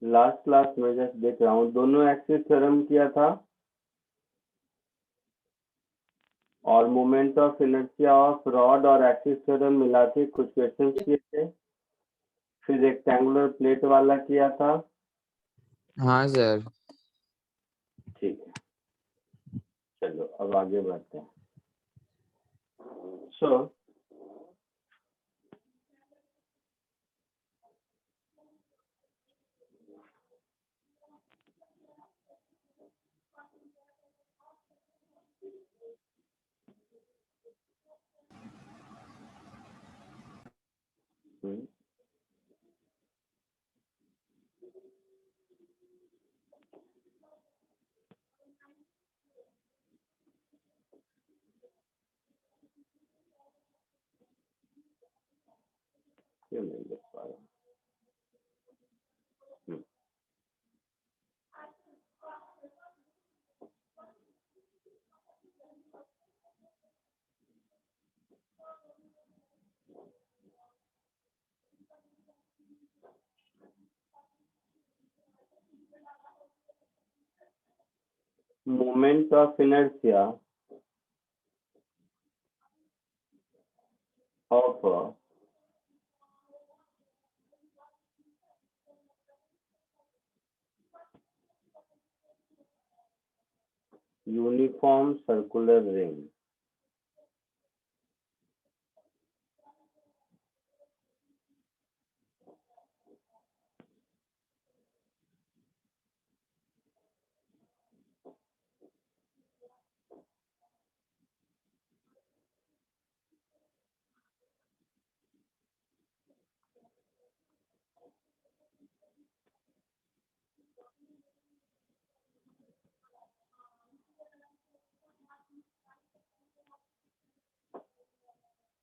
Last class में just देख रहा हूँ, दोनों एक्सिस थ्योरम किया था और moment of inertia of rod और एक्सिस थ्योरम मिला के कुछ क्वेश्चन किए थे। फिर रेक्टेंगुलर प्लेट वाला किया था। हाँ सर। ठीक है, चलो अब आगे बढ़ते हैं। सो क्यों नहीं लिख पा रहा? Moment of inertia of a uniform circular ring.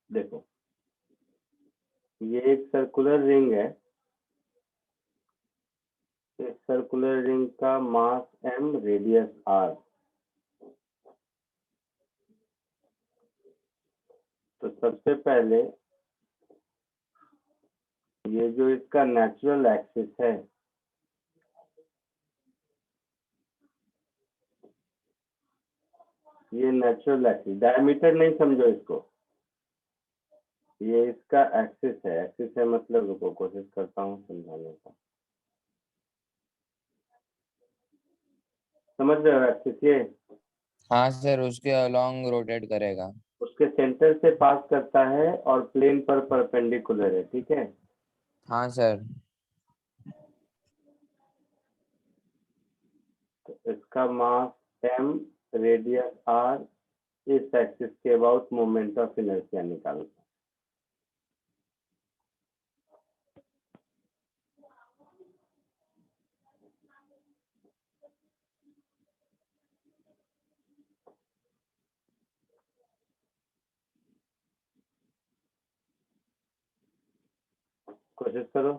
देखो, ये एक सर्कुलर रिंग है। इस सर्कुलर रिंग का मास m, रेडियस r। तो सबसे पहले ये जो इसका नेचुरल एक्सिस है, ये नेचुरल एक्सिस, डायमीटर नहीं समझो इसको, ये इसका एक्सिस है। एक्सिस है मतलब, रुको कोशिश करता हूँ समझाने का। समझ रहे हो एक्सिस? ये हाँ सर, उसके अलोंग रोटेट करेगा। उसके सेंटर से पास करता है और प्लेन पर परपेंडिकुलर है, ठीक है। हाँ सर। तो इसका मास m, रेडियस r, इस एक्सिस के अबाउट मोमेंट ऑफ इनर्शिया निकालना। कोशिश करो,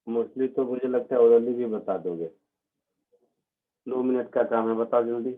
मोस्टली तो मुझे लगता है ओरली भी बता दोगे। 2 मिनट का काम है, बताओ जल्दी।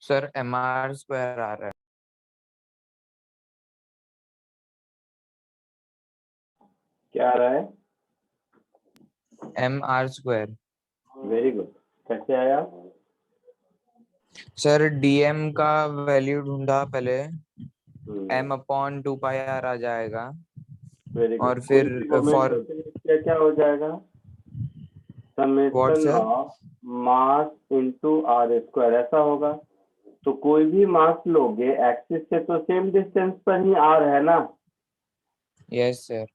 सर mr² आ रहा है। क्या आ रहा है? mr²। Very good. कैसे आया? सर dm का वैल्यू ढूंढा पहले, m/2πr आ जाएगा। Very good. और कोई फिर भी मोमेंट फॉर ऑफ इनर्शिया क्या हो जाएगा? What summation sir? Of mass into r square, ऐसा होगा। तो कोई भी मास लोगे एक्सिस से तो सेम डिस्टेंस पर ही आर है ना। Yes sir.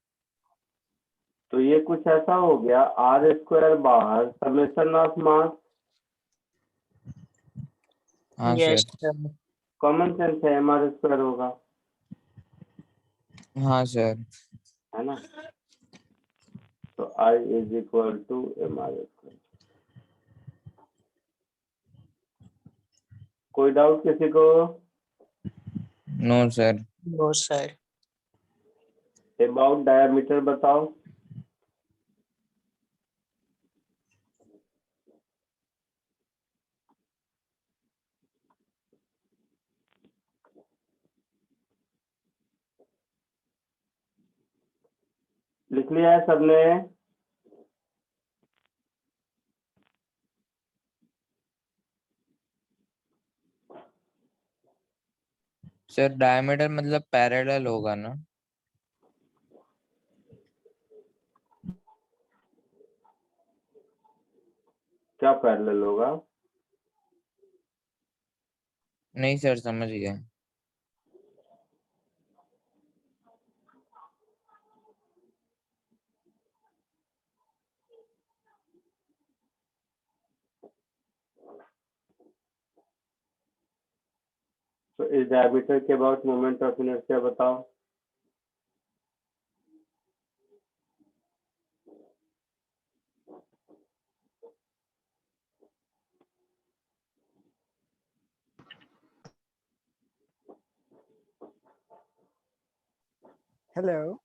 तो ये कुछ ऐसा हो गया, आर स्क्वायर बाहर, समेशन ऑफ मास। हाँ yes sir. Sir. Common sense है, एम आर स्क्वायर होगा, हाँ सर। है ना। तो I is equal to m r square. कोई डाउट किसी को? No sir. No sir. About diameter बताओ। लिख लिया है सबने? सर डायमीटर मतलब पैरेलल होगा ना? क्या पैरेलल होगा? नहीं सर, समझ गए। तो इस डायमीटर के अबाउट मोमेंट ऑफ इनर्शिया बताओ। Hello.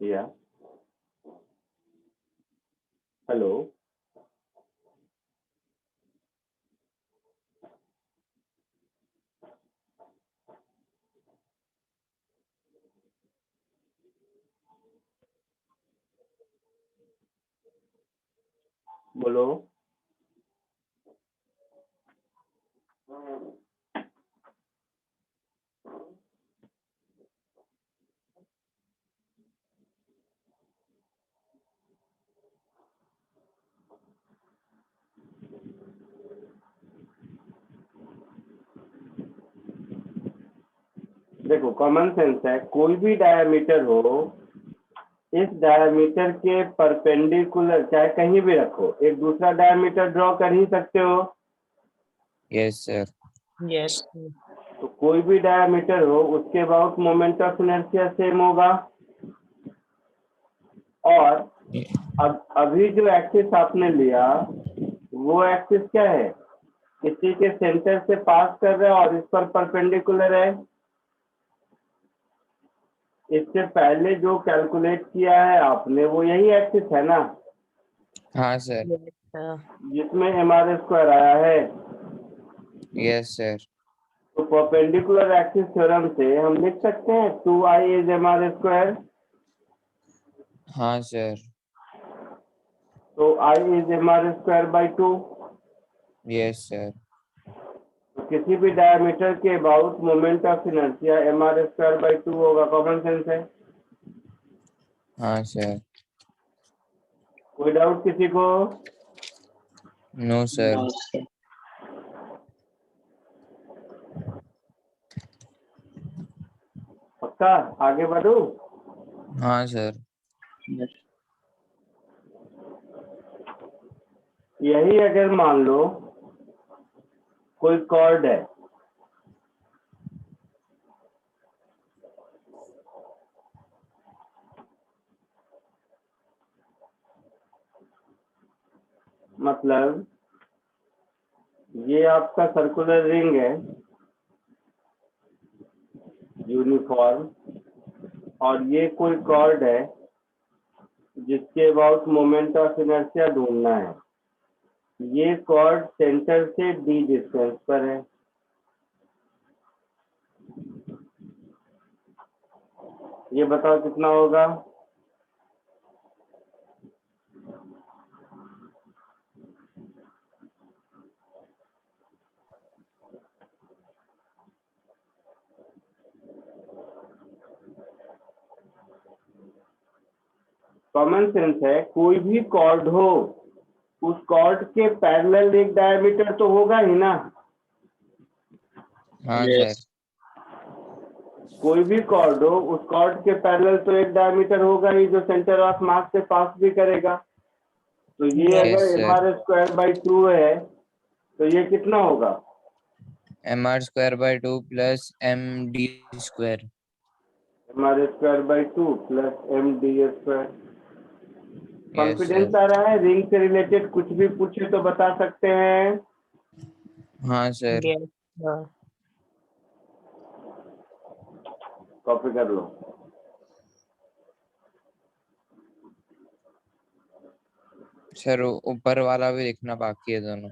या हेलो, बोलो। देखो कॉमन सेंस है, कोई भी डायमीटर हो, इस डायमीटर के परपेंडिकुलर चाहे कहीं भी रखो, एक दूसरा डायमीटर ड्रॉ कर ही सकते हो। Yes sir. यस। तो कोई भी डायमीटर हो उसके about moment of inertia same होगा। और अब अभी जो एक्सिस आपने लिया वो एक्सिस क्या है? इसी के सेंटर से पास कर रहा है और इस पर परपेंडिकुलर है। इससे पहले जो कैलकुलेट किया है आपने वो यही एक्सिस है ना, हाँ सर। Yes sir. जिसमें एम आर स्क्वायर आया है। Yes sir. तो परपेंडिकुलर एक्सिस थ्योरम से हम लिख सकते हैं 2i is m r square. हाँ सर। तो i is m r square by 2। Yes sir. तो किसी भी डायमीटर के about moment of inertia m r square by 2 होगा। कॉमन सेंस है। हाँ सर। कोई डाउट किसी को? No sir. No sir. पक्का आगे बढ़ू? हाँ सर। यही अगर मान लो कोई कॉर्ड है, मतलब ये आपका सर्कुलर रिंग है यूनिफॉर्म, और ये कोई कॉर्ड है जिसके अबाउट मोमेंट ऑफ इनर्शिया ढूंढना है। ये कॉर्ड सेंटर से d डिस्टेंस पर है। ये बताओ कितना होगा। कॉमन सेंस है, कोई भी कॉर्ड हो उस कॉर्ड के पैरेलल एक डायमीटर तो होगा ही ना। हाँ Yes. सर। कोई भी कॉर्ड हो उस कॉर्ड के पैरेलल तो एक डायमीटर होगा ही, जो सेंटर ऑफ मास से पास भी करेगा। तो ये Yes, अगर sir. mr²/2 है तो ये कितना होगा? mr²/2 plus md²। mr²/2 plus md²। Yes confidence sir. आ रहा है? रिंग से रिलेटेड कुछ भी पूछे तो बता सकते हैं। हाँ सर। yes, हाँ, कॉपी कर लो। सर ऊपर वाला भी लिखना बाकी है दोनों।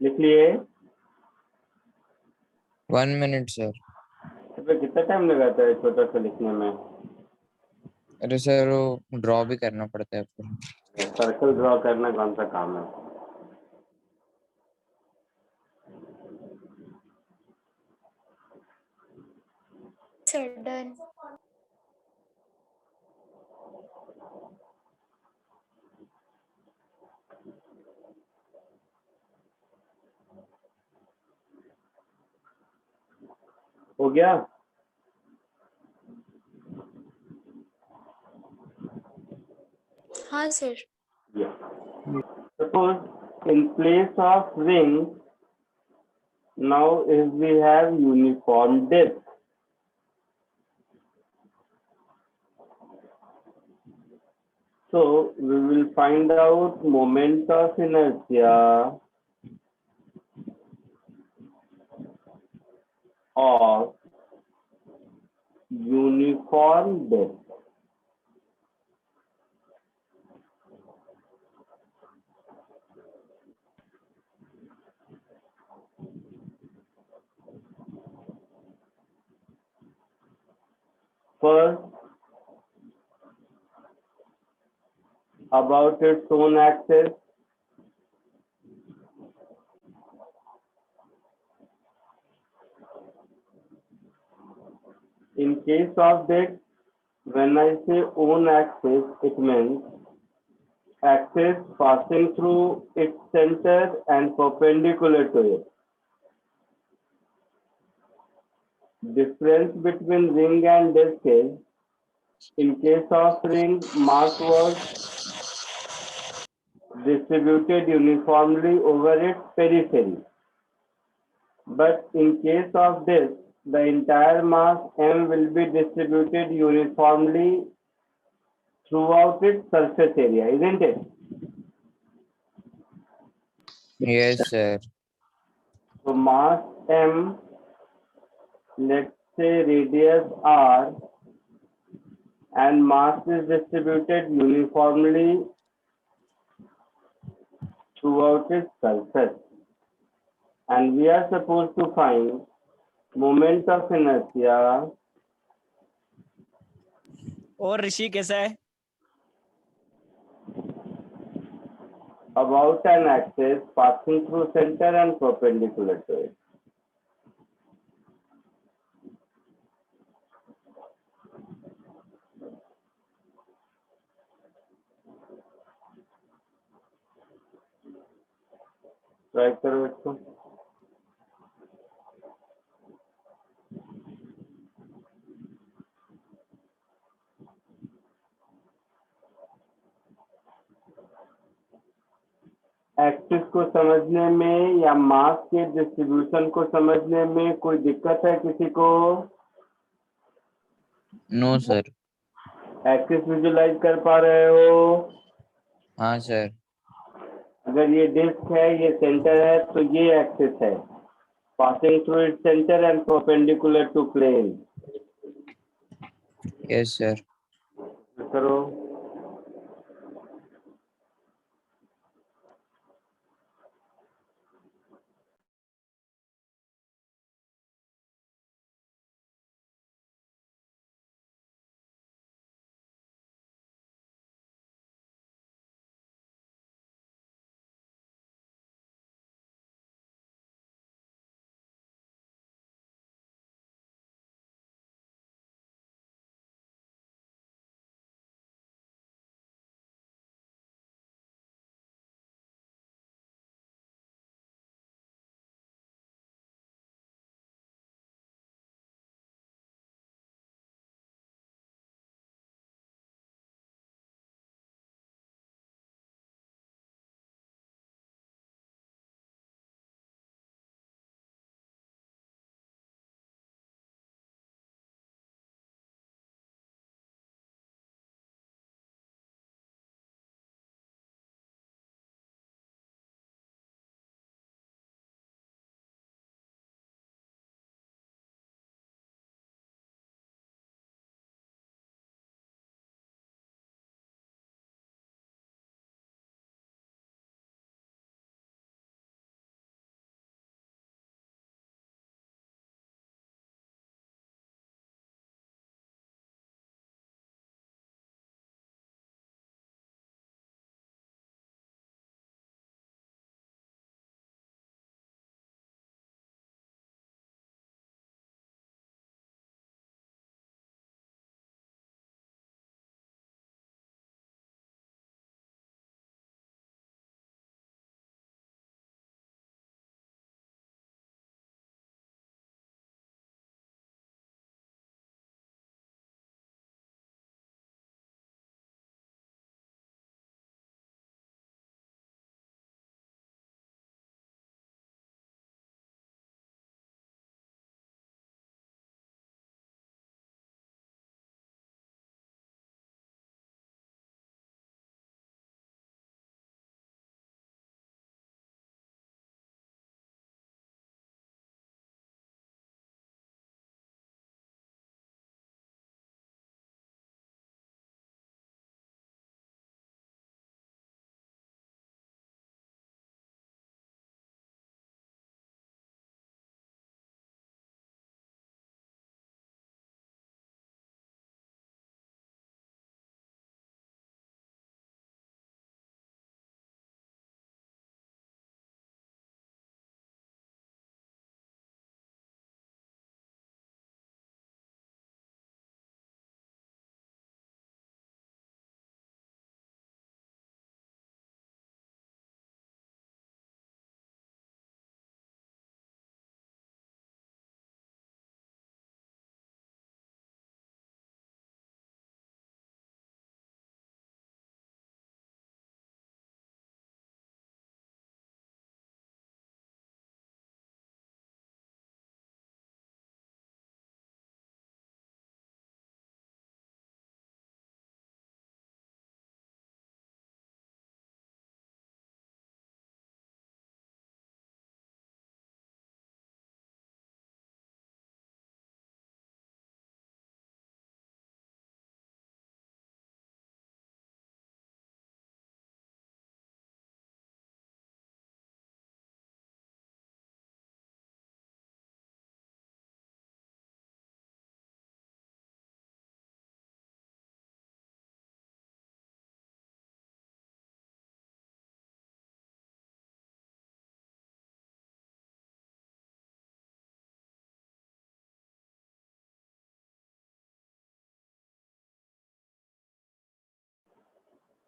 लिख लिए? 1 मिनट सर। तो फिर कितना टाइम लगाता है छोटा सा लिखने में? अरे सर वो ड्रॉ भी करना पड़ता है फिर। सर्कल ड्रॉ करना कौन सा काम है? Sir done. हो गया? हाँ sir. Suppose in place of ring, now if we have uniform depth, so we will find out moment of inertia of uniform depth. First, about its own axis. In case of this, when I say own axis, it means axis passing through its center and perpendicular to it. Difference between ring and disk is, in case of ring, mass was distributed uniformly over its periphery. But in case of disk, the entire mass m will be distributed uniformly throughout its surface area, isn't it? Yes sir. So mass m, let's say radius r, and mass is distributed uniformly throughout its surface. And we are supposed to find moment of inertia और ऋषि कैसा है? about an axis passing through center and perpendicular to it. Try करो इसको। Axis को समझने में या मास के डिस्ट्रीब्यूशन को समझने में कोई दिक्कत है किसी को? No sir. एक्सिस विजुलाइज कर पा रहे हो? हाँ सर। अगर ये डिस्क है, ये सेंटर है, तो ये एक्सिस है passing through its center and perpendicular to plane. Yes sir. करो।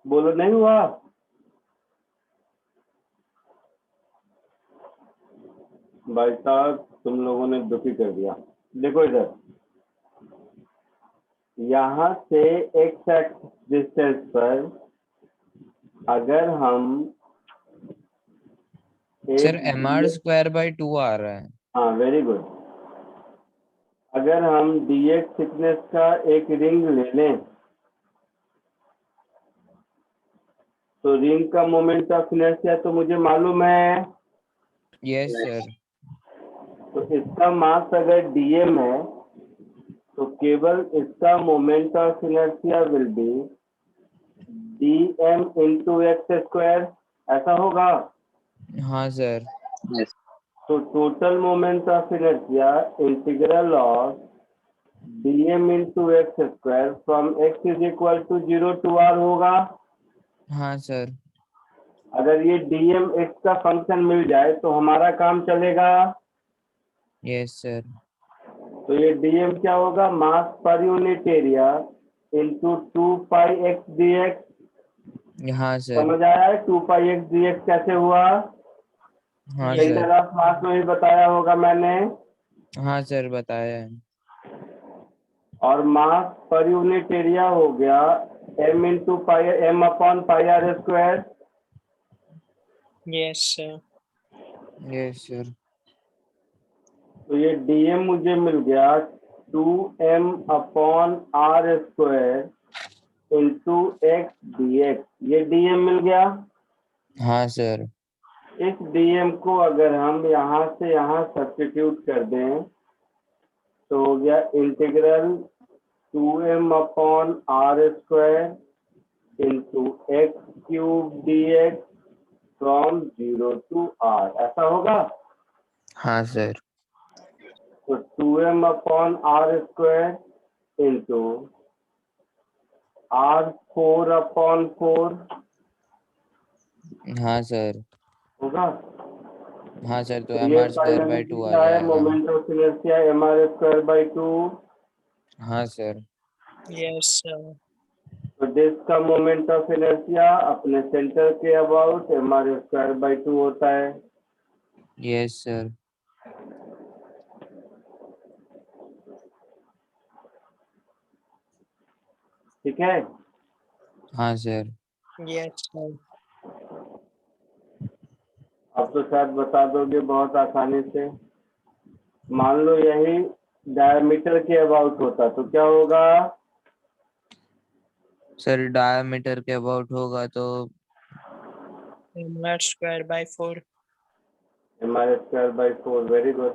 बोलो नहीं हुआ? भाई साहब तुम लोगों ने दुखी कर दिया। देखो इधर, यहाँ से x डिस्टेंस पर अगर हम सर एक mr स्क्वायर बाई 2 आ रहा है। हाँ वेरी गुड, अगर हम dx थिकनेस का एक रिंग ले लें तो रिंग का मोमेंट ऑफ इनर्शिया तो मुझे मालूम है। Yes sir. तो इसका मास अगर dm है तो केवल इसका moment of inertia will be dm into x square, ऐसा होगा। हाँ सर। तो total moment of inertia integral of dm into x square from x is equal to 0 to r होगा। हाँ सर। अगर ये dm x का फंक्शन मिल जाए तो हमारा काम चलेगा। Yes sir. तो ये dm क्या होगा, मास पर यूनिट एरिया इंटू 2 पाई x dx। हाँ सर। समझ आया है 2 पाई x dx कैसे हुआ? हाँ सेंटर सर। ऑफ मास में ही बताया होगा मैंने। हाँ सर बताया है। और मास पर यूनिट एरिया हो गया m into pi m upon pi r square. Yes, sir. Yes sir. तो ये dm मुझे मिल गया 2m upon r square into x dx, ये dm मिल गया। हाँ सर। इस dm को अगर हम यहाँ से यहाँ सब्स्टिट्यूट कर दें तो हो गया integral 2m upon r square into x cube dx from 0 to r, ऐसा होगा। हाँ सर। तो 2m upon r square into r 4 upon 4 हाँ सर। होगा। हाँ सर, तो तो एम ये आर स्क्वायर बाई 2 आ क्या है, जाएगा। Moment of inertia mr square by 2। हाँ सर। Yes, sir. तो डिस्क का मोमेंट ऑफ इनर्शिया अपने सेंटर के अबाउट mr स्क्वायर बाई 2 होता है। Yes sir. ठीक है। हाँ सर। Yes, sir. आप तो शायद बता दोगे बहुत आसानी से। मान लो यही डायमीटर के अबाउट होता तो क्या होगा? सर डायमीटर के अबाउट होगा तो mr square by 4. mr square by 4, very good.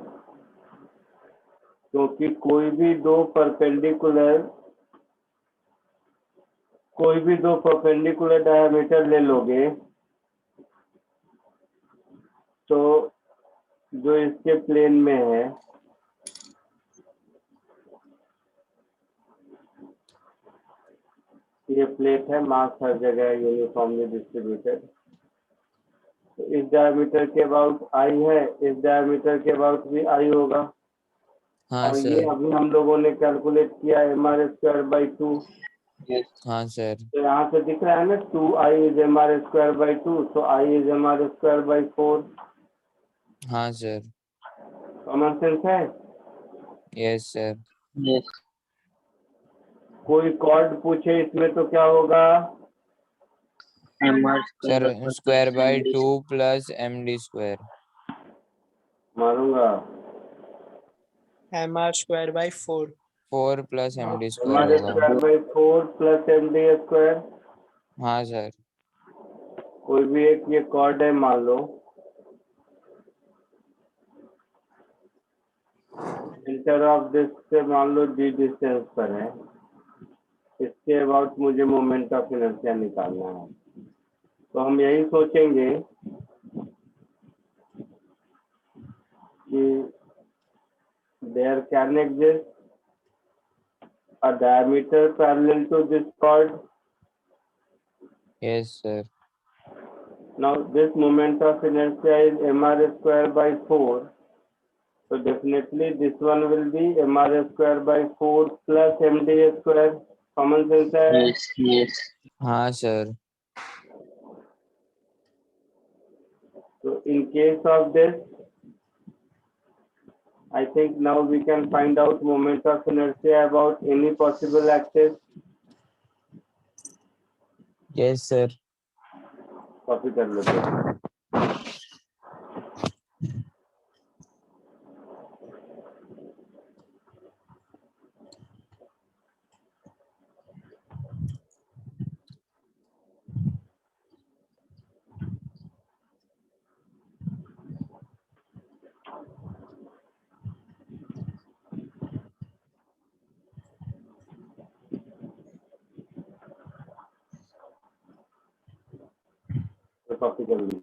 क्योंकि कोई भी दो परपेंडिकुलर डायमीटर ले लोगे तो जो इसके प्लेन में है ये प्लेट है, मास हर जगह यूनिफॉर्मली डिस्ट्रीब्यूटेड। तो इस डायमीटर के अबाउट आई है, इस डायमीटर के अबाउट भी आई होगा। हाँ और ये सर। अभी हम लोगों ने कैलकुलेट किया mr स्क्वायर बाई 2। हाँ सर। तो यहाँ से दिख रहा है ना 2i is mr square by 2, तो i is mr square by 4। हाँ सर। कॉमन सेंस है। Yes sir. कोई कॉर्ड पूछे इसमें तो क्या होगा? Sir square by 2 plus m d square. मारूंगा mr square by 4. 4 plus m d square mr होगा। Square by 4 plus md square. हाँ सर। कोई भी एक ये कॉर्ड है मान लो, सेंटर ऑफ डिस्क से मान लो d डिस्टेंस पर है, इसके अबाउट मुझे मोमेंट ऑफ इनर्शिया निकालना है। तो हम यही सोचेंगे कि there can exist a diameter parallel to this chord. Yes sir. Now this moment of inertia is mr square by 4. So definitely this one will be mr square by 4 plus md square. Common sense है। हाँ sir. So in case of this, I think now we can find out moment of inertia about any possible axis. Yes, sir. Copy कर लेते हैं. तो copy कर लीजिए.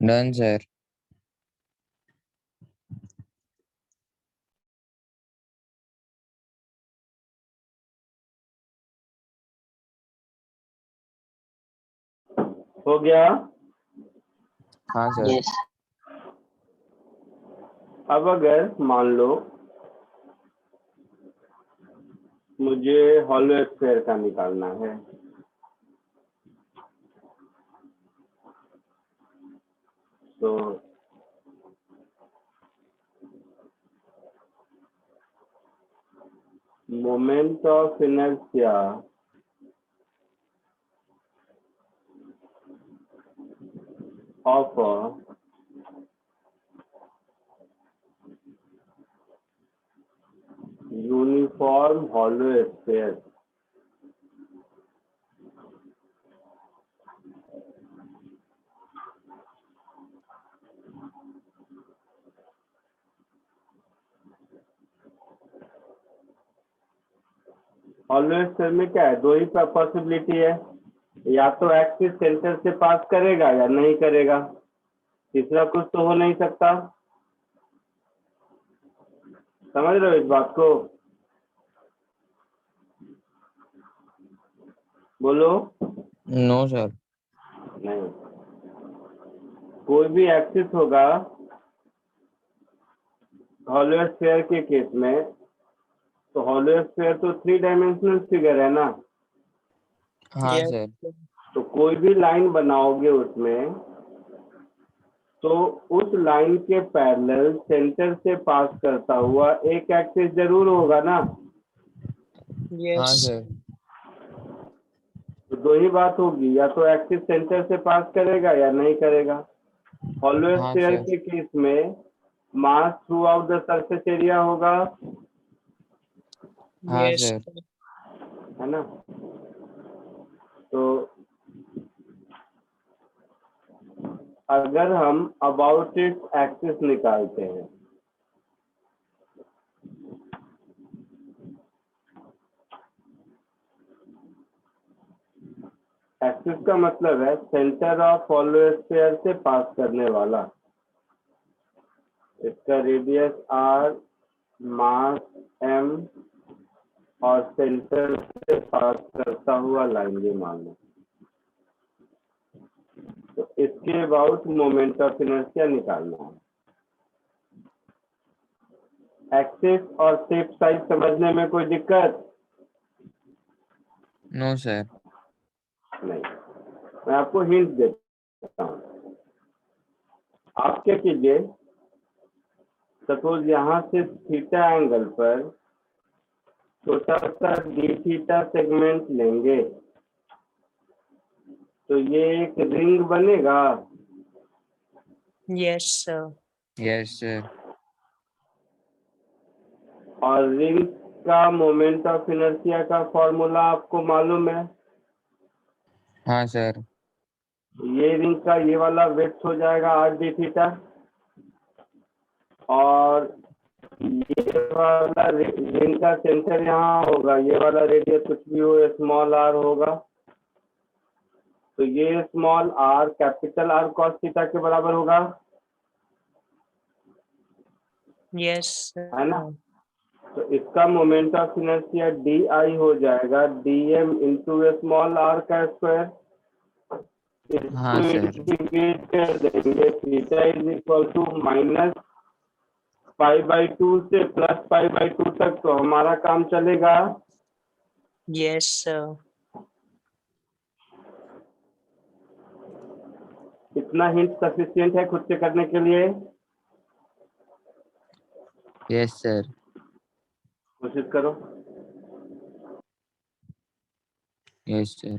Done, sir. हो गया। हाँ सर। Yes. अब अगर मान लो मुझे हॉलो स्फीयर का निकालना है, तो moment of inertia of a uniform hollow sphere hollow sphere में क्या है, दो ही पॉसिबिलिटी है, या तो एक्सिस सेंटर से पास करेगा या नहीं करेगा, तीसरा कुछ तो हो नहीं सकता। समझ रहे हो इस बात को? बोलो। No sir. नहीं, कोई भी एक्सिस होगा हॉलो स्फीयर के केस में, तो हॉलो स्फीयर तो 3 डायमेंशनल फिगर है ना, हाँ Yes. सर। तो कोई भी लाइन बनाओगे उसमें, तो उस लाइन के पैरेलल सेंटर से पास करता हुआ एक एक्सिस जरूर होगा ना। हाँ Yes. सर। तो दो ही बात होगी, या तो एक्सिस सेंटर से पास करेगा या नहीं करेगा। हॉलो हाँ स्फीयर सर। के केस में mass throughout the surface area होगा, हाँ Yes. सर। है ना। तो अगर हम अबाउट इट एक्सिस निकालते हैं, एक्सिस का मतलब है सेंटर ऑफ हॉलो स्फीयर से पास करने वाला, इसका रेडियस r, मास m और सेंटर से पास करता हुआ लाइन ये मान लो। तो इसके अबाउट मोमेंट ऑफ इनर्शिया निकालना है। एक्सिस और शेप साइज समझने में कोई दिक्कत नो सर। नहीं। मैं आपको हिंट देता हूँ। आप क्या कीजिए, सपोज यहाँ से थीटा एंगल पर छोटा सा डी थीटा सेगमेंट लेंगे, तो ये एक रिंग बनेगा। Yes, sir. Yes sir. और रिंग का मोमेंट ऑफ इनर्शिया का फॉर्मूला आपको मालूम है। हाँ सर। ये रिंग का ये वाला वेट हो जाएगा आर डी थीटा, और ये वाला रिंग का सेंटर यहाँ होगा, ये वाला रेडियस कुछ भी हो स्मॉल आर होगा, तो ये small r capital R cos theta के बराबर होगा, Yes, है ना। sir. तो इसका moment of inertia d I हो जाएगा d m into small r का स्क्वायर। हाँ इसको सर। इंटीग्रेट कर देंगे, theta is equal to minus π/2 से प्लस π/2 तक, तो हमारा काम चलेगा। Yes, sir. इतना हिंट सफिशिएंट है खुद से करने के लिए। Yes sir. कोशिश करो। Yes sir.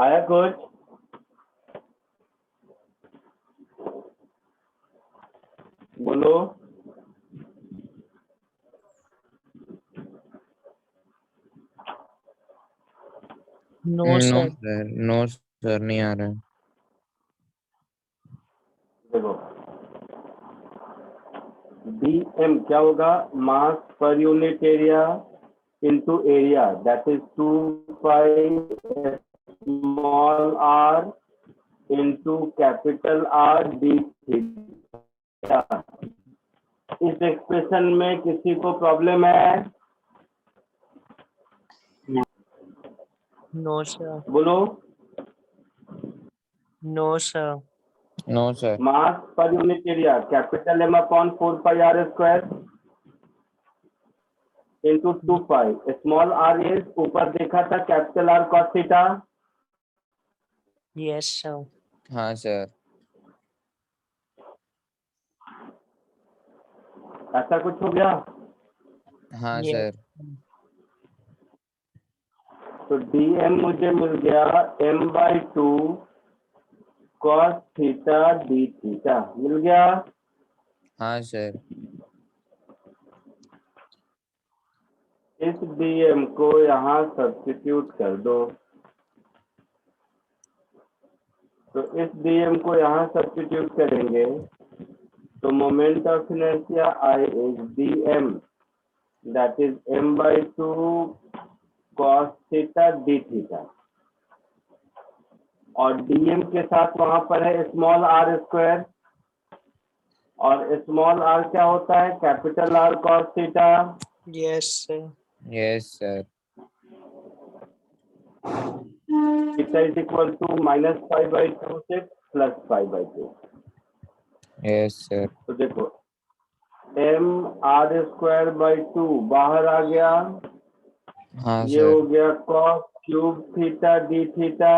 आया कुछ? बोलो। No, no sir. Sir, no sir, नहीं आ रहा है। देखो, dm क्या होगा? मास पर unit area into area, that is 2 pi small r into capital R d theta। इस एक्सप्रेशन में किसी को प्रॉब्लम है? No, sir. बोलो। No, sir. No sir. Mass पर unit area capital M upon 4 pi r square into 2 pi small r is, ऊपर देखा था capital R cos theta. Yes, sir. हाँ सर। ऐसा कुछ हो गया? हाँ Yes. सर। तो dm मुझे मिल गया m/2 cos theta d theta, मिल गया। हाँ सर। इस dm को यहाँ सब्स्टिट्यूट कर दो। तो इस dm को यहाँ सब्स्टिट्यूट करेंगे तो moment of inertia I is dm, that is m/2 cos theta d theta, और dm के साथ वहां पर है स्मॉल r स्क्वायर, और स्मॉल r क्या होता है? Capital R cos theta. Yes, sir. Yes sir. Theta is equal to -π/2 से +π/2। Yes sir. तो देखो m r² 2 बाहर आ गया, हाँ ये हो सर। गया cos cube theta d theta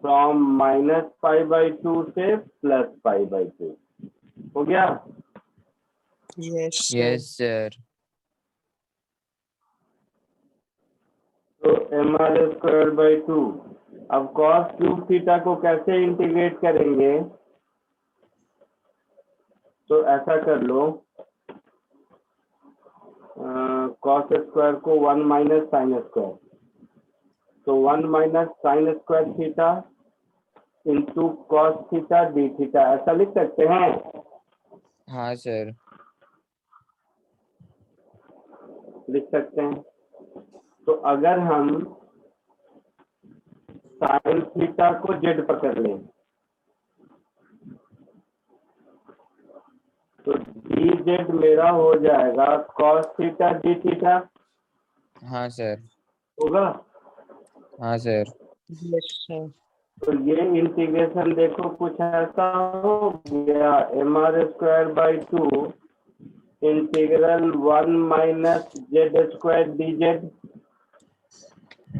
from -π/2 से +π/2 हो गया। Yes, sir. Yes sir. तो mr²/2। अब cos क्यूब थीटा को कैसे इंटीग्रेट करेंगे? तो ऐसा कर लो, cos स्क्वायर को 1 माइनस साइन स्क्वायर, तो 1 minus sine square theta into cos theta D theta, ऐसा लिख सकते हैं। हाँ सर। लिख सकते हैं। तो अगर हम साइन थीटा को जेड पकड़ लें तो डी जेड मेरा हो जाएगा कॉस थीटा डी थीटा, हाँ सर। होगा। हाँ सर। Yes, sir. तो ये इंटीग्रेशन देखो कुछ ऐसा हो गया, mr²/2 integral 1 minus z² dz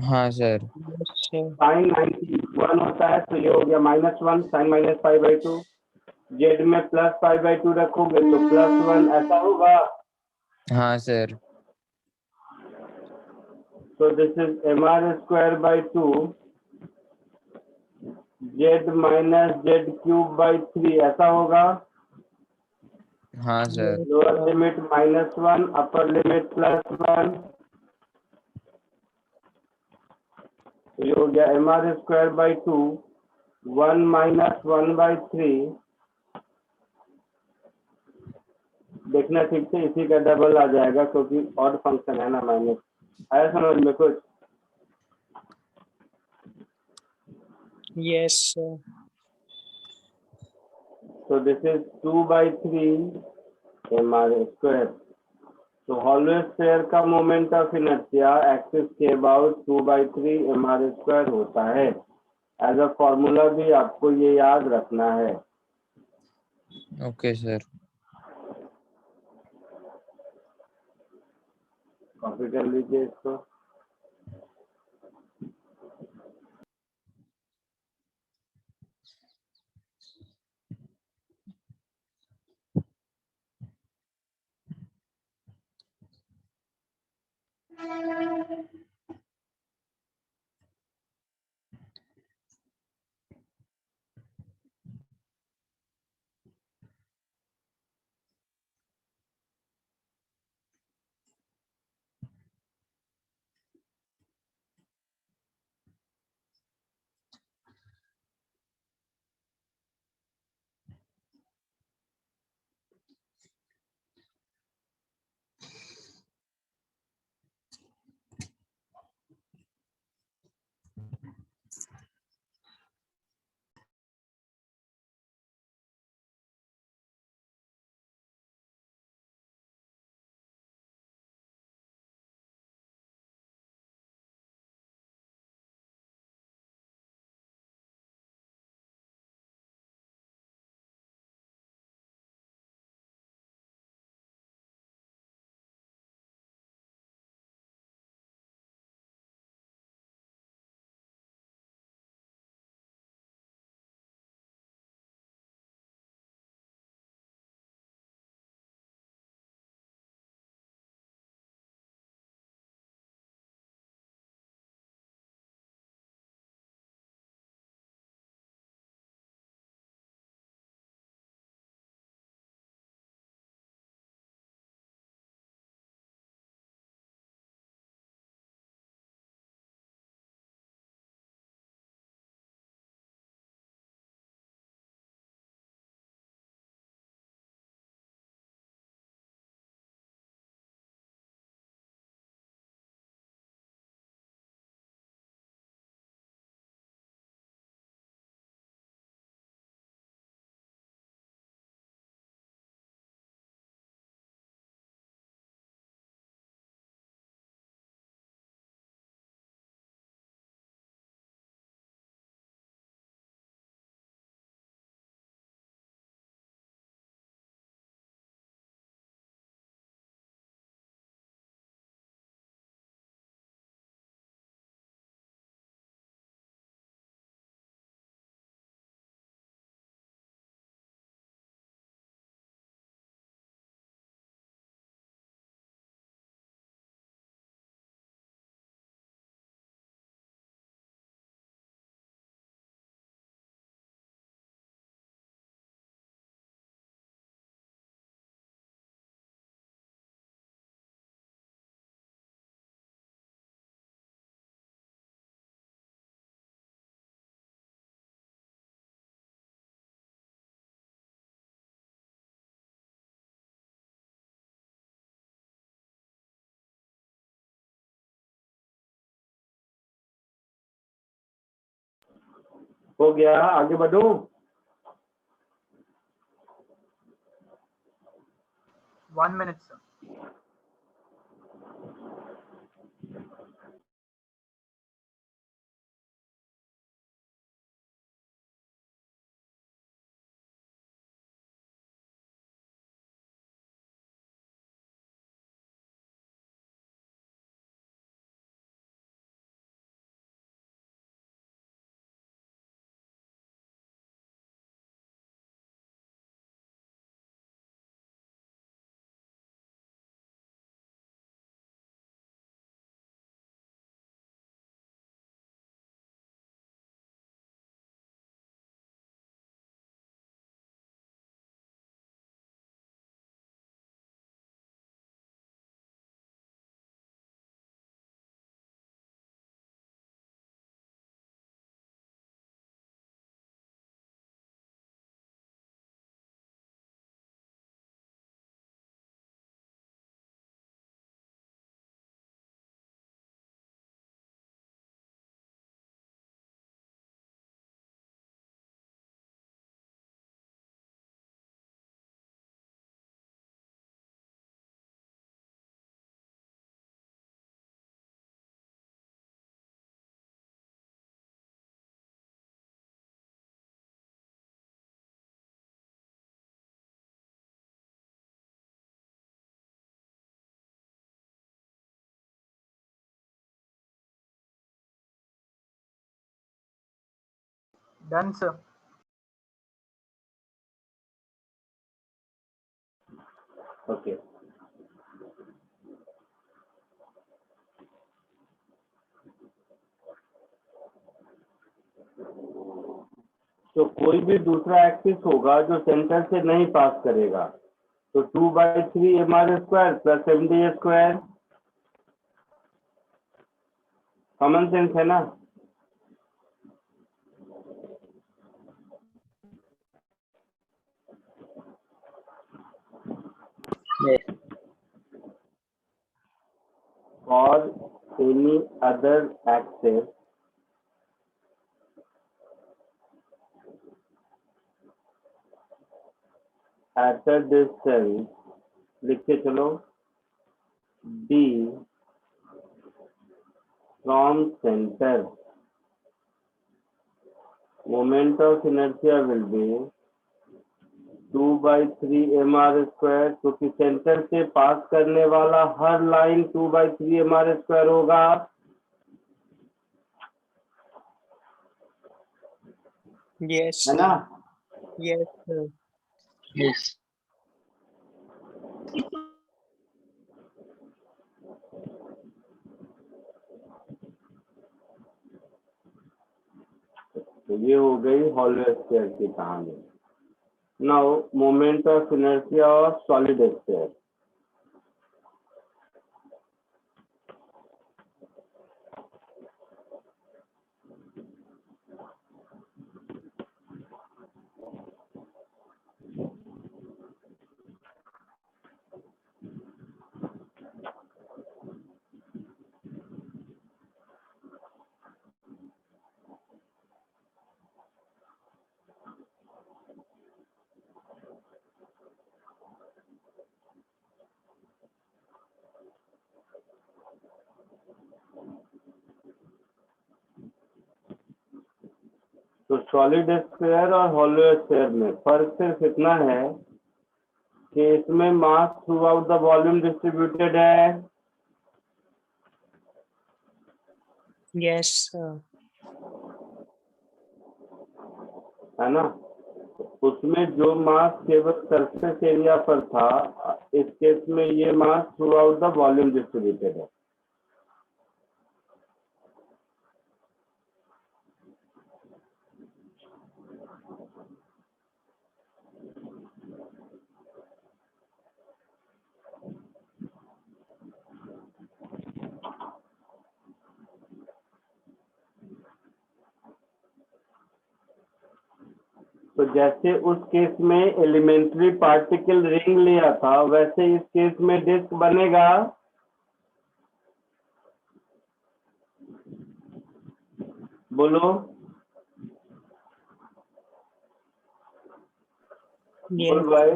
हाँ सर। Yes, sir. साइन 91 होता है, तो ये हो गया -1 साइन -π/2। जेड में +π/2 रखोगे तो +1, ऐसा होगा। हाँ सर। तो दिस इज mr²/2 z-z³ 3, ऐसा होगा। हाँ sir. Lower limit -1, upper limit +1, तो ये हो गया mr²/2 1 माइनस 1/3। देखना ठीक से, इसी का डबल आ जाएगा क्योंकि ऑड फंक्शन है ना, माइनस। आया समझ में कुछ? Yes, sir. तो दिस इज 2/3 mr²। तो हॉलो स्फीयर का मोमेंट ऑफ इनर्शिया एक्सिस के अबाउट 2/3 mr² होता है। एज अ फॉर्मूला भी आपको ये याद रखना है। Okay sir. कॉपी कर लीजिए इसको। हो गया, आगे बढ़ूं? One minute, sir. Done, sir. Okay, तो कोई भी दूसरा एक्सिस होगा जो सेंटर से नहीं पास करेगा, तो 2/3 mr² plus md², common sense है ना? Yes. और any other axis at a distance, लिख के चलो, d from centre, moment of inertia will B 2/3 mr², क्योंकि सेंटर से पास करने वाला हर लाइन 2/3 mr² होगा। Yes. है ना? Yes, sir. Yes. तो ये हो गई हॉलो स्फीयर की कहानी। Now moment of inertia of solid sphere. तो सॉलिड स्फीयर और हॉलो स्फीयर में फर्क सिर्फ इतना है कि इसमें mass throughout the volume distributed है Yes, sir. है ना? उसमें जो मास केवल सरफेस एरिया पर था, इस केस में ये mass throughout the volume distributed है। तो जैसे उस केस में एलिमेंट्री पार्टिकल रिंग लिया था, वैसे इस केस में डिस्क बनेगा। बोलो। Yes. भाई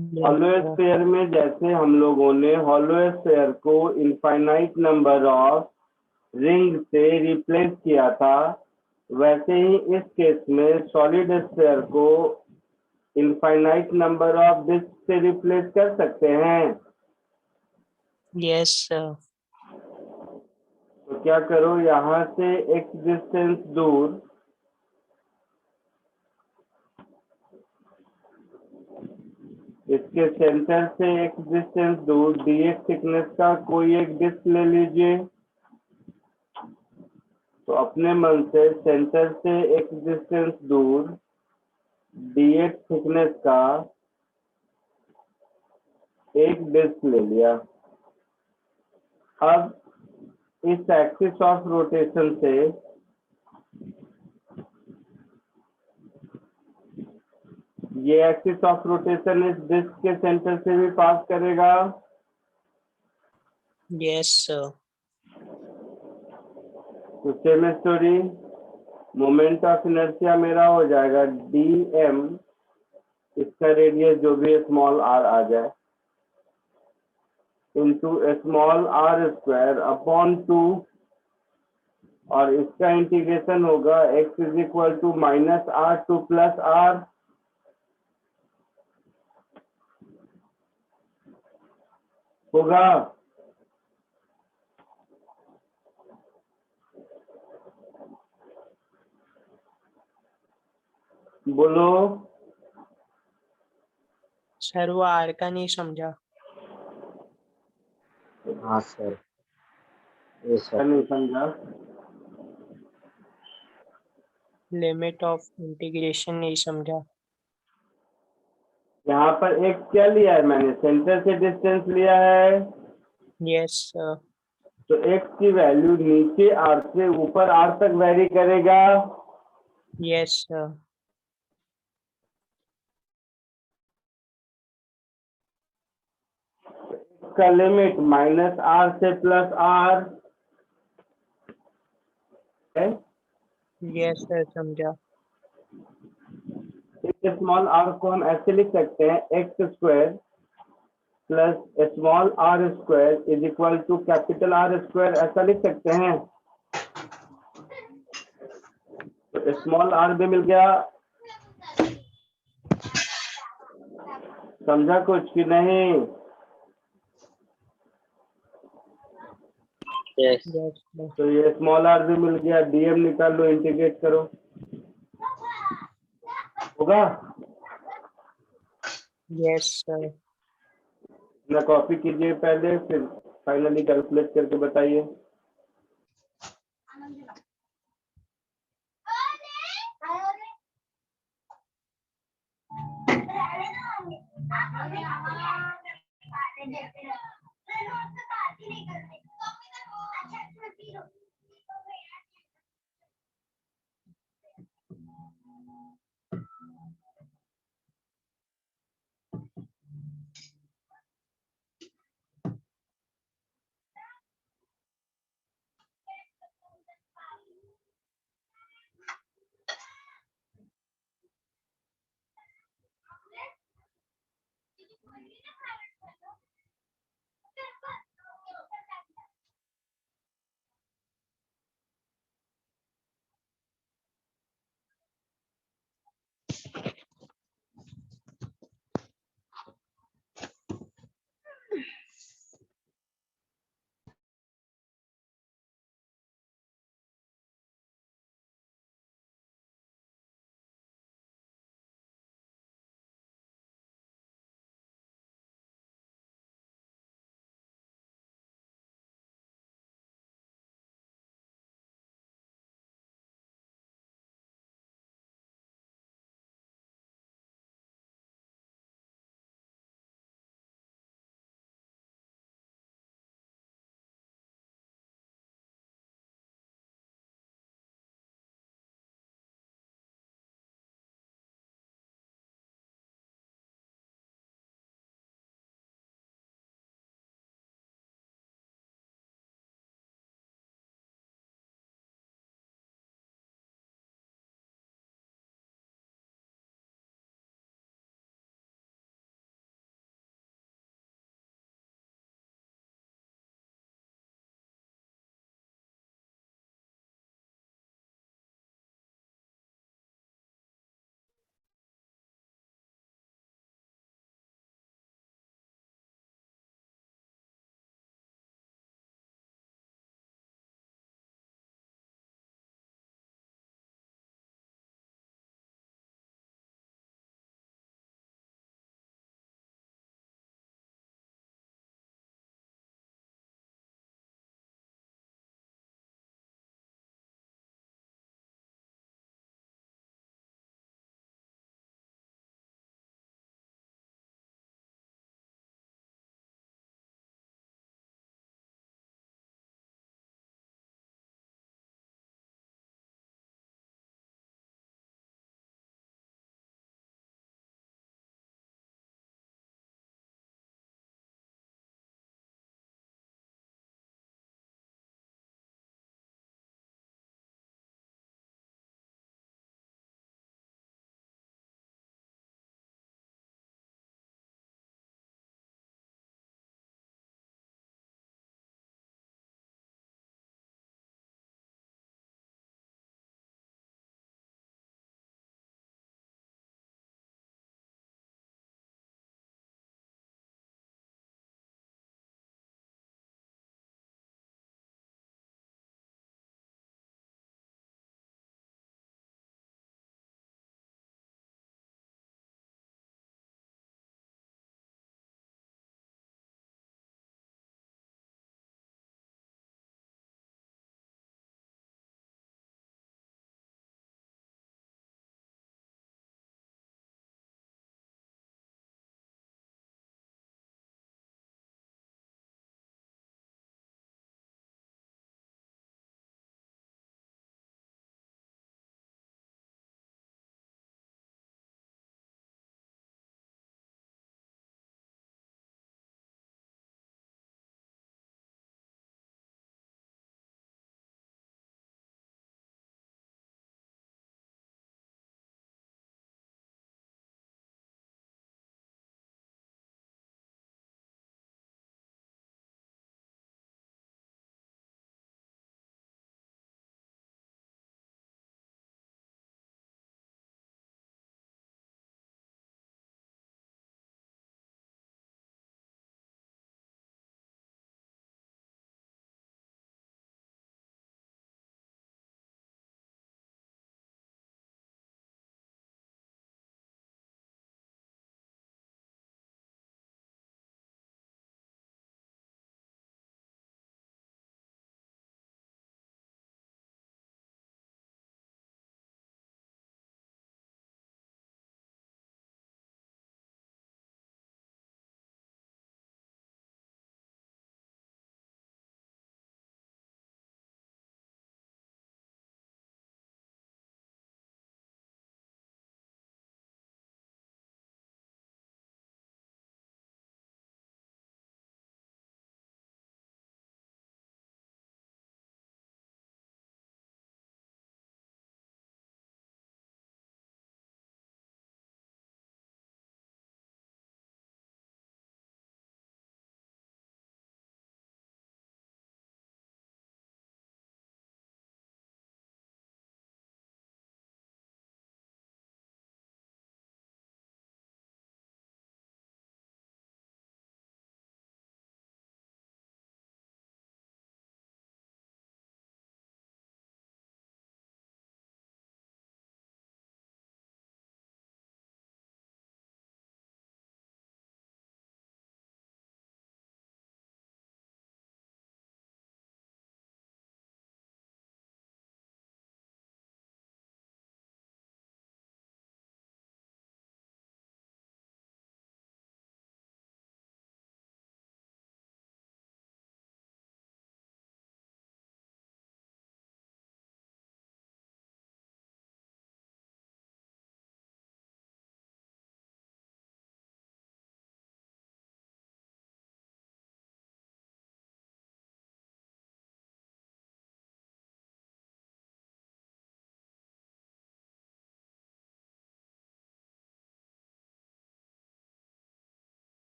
Yes, हॉलो sir. स्फीयर में जैसे हम लोगों ने हॉलो स्फीयर को इनफाइनाइट नंबर ऑफ रिंग से रिप्लेस किया था, वैसे ही इस केस में सॉलिड स्फीयर को इनफाइनाइट नंबर ऑफ डिस्क से रिप्लेस कर सकते हैं। Yes, sir. तो क्या करो, यहाँ से x डिस्टेंस दूर इसके सेंटर से x डिस्टेंस दूर dx थिकनेस का कोई एक डिस्क ले लीजिए। तो अपने मन से सेंटर से x डिस्टेंस दूर dx थिकनेस का एक डिस्क ले लिया। अब इस एक्सिस ऑफ रोटेशन से ये एक्सिस ऑफ रोटेशन इस डिस्क के सेंटर से भी पास करेगा। Yes, sir. तो same story, moment of inertia मेरा हो जाएगा dm, इसका रेडियस जो भी स्मॉल r आ जाए, into small r square upon 2, और इसका इंटीग्रेशन होगा x is equal to minus r to plus r। होगा? बोलो। सर वो आर का नहीं समझा। हाँ सर, ये क्या सर नहीं समझा? लिमिट ऑफ इंटीग्रेशन नहीं समझा। यहाँ पर एक क्या लिया है मैंने, सेंटर से डिस्टेंस लिया है। Yes sir. तो x की वैल्यू नीचे r से ऊपर r तक वेरी करेगा। Yes sir. इसका लिमिट माइनस r से प्लस r है। यस सर समझा। इस स्मॉल r को हम ऐसे लिख सकते हैं, x square plus small r square is equal to capital R square, ऐसा लिख सकते हैं। तो स्मॉल r भी मिल गया। समझा कुछ कि नहीं? Yes yes sir. तो ये स्मॉल r भी मिल गया, dm निकाल लो, इंटीग्रेट करो। होगा? Yes sir. ना कॉपी कीजिए पहले, फिर फाइनली कैलकुलेट करके बताइए।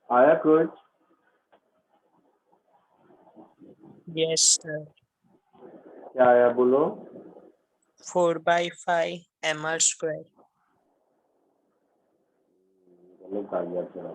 आया कुछ? Yes, sir. क्या आया बोलो? 4/5 mr square. गलत आ गया थोड़ा।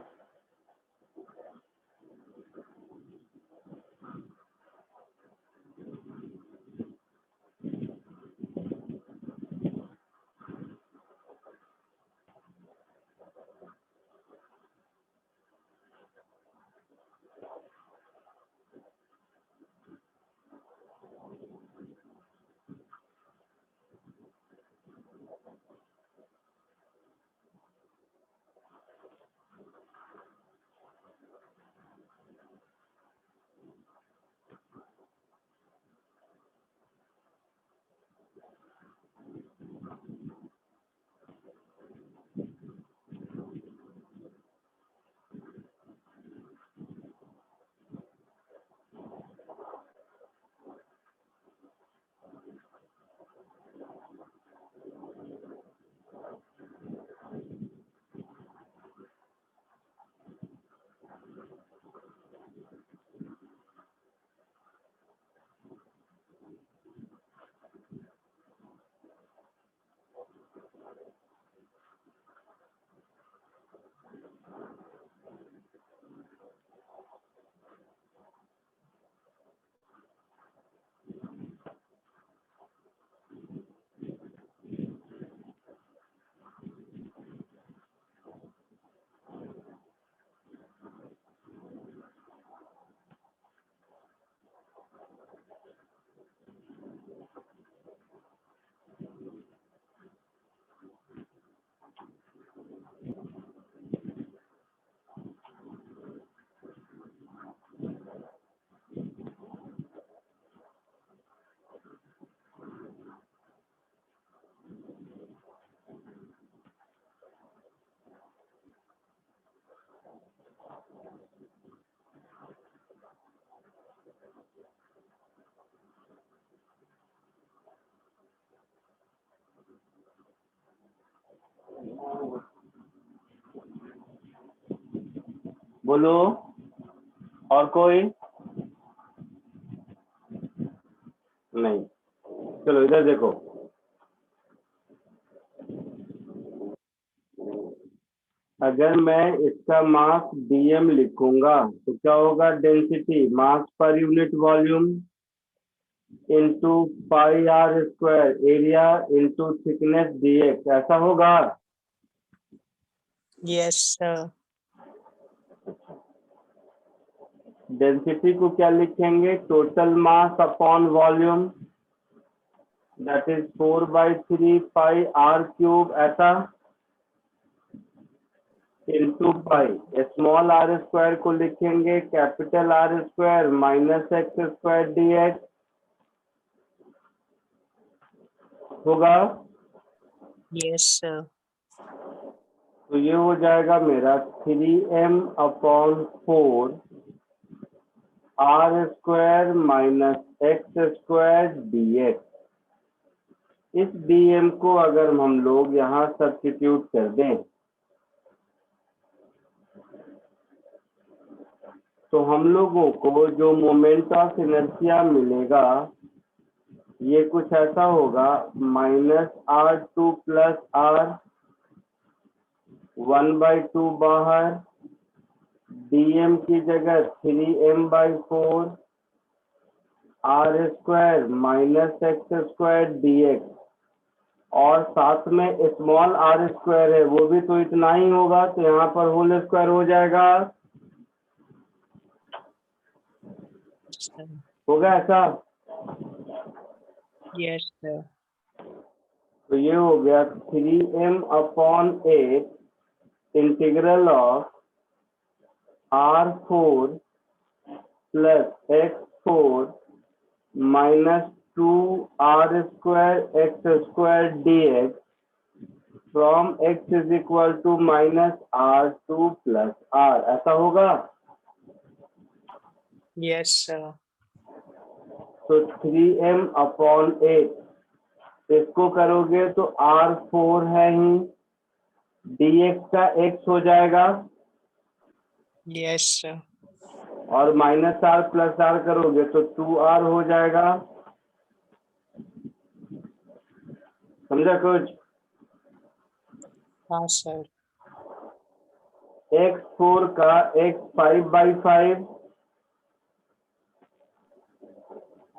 बोलो और कोई? नहीं। चलो इधर देखो। अगर मैं इसका मास dm लिखूंगा तो क्या होगा? डेंसिटी मास पर unit volume into pi r square area into thickness dx, ऐसा होगा? Yes, sir. डेंसिटी को क्या लिखेंगे? Total mass upon volume, that is 4/3 pi r cube, ऐसा, into pi. Small r square को लिखेंगे capital R square minus x square dx, होगा? Yes, sir. तो ये हो जाएगा मेरा 3m/4 are square minus x square dx। इस dm को अगर हम लोग यहाँ सब्स्टिट्यूट कर दें तो हम लोगों को जो मोमेंट ऑफ इनर्शिया मिलेगा ये कुछ ऐसा होगा, -r2 प्लस r, 1/2 बाहर, dm की जगह 3m/4 are square minus x square dx, और साथ में स्मॉल आर स्क्वायर है वो भी तो इतना ही होगा, तो यहाँ पर होल स्क्वायर हो जाएगा। Sir. होगा ऐसा? Yes, sir. तो ये हो गया 3m/8 integral of r4 plus x4 minus 2 r square x square dx from x is equal to minus R2 plus R, ऐसा होगा? Yes, sir. तो 3m अपॉन 8 इसको करोगे तो R4 है ही, dx का x हो जाएगा, Yes, sir. और माइनस R प्लस R करोगे तो 2R हो जाएगा। समझा कुछ? हाँ, sir. x4 का x 5/5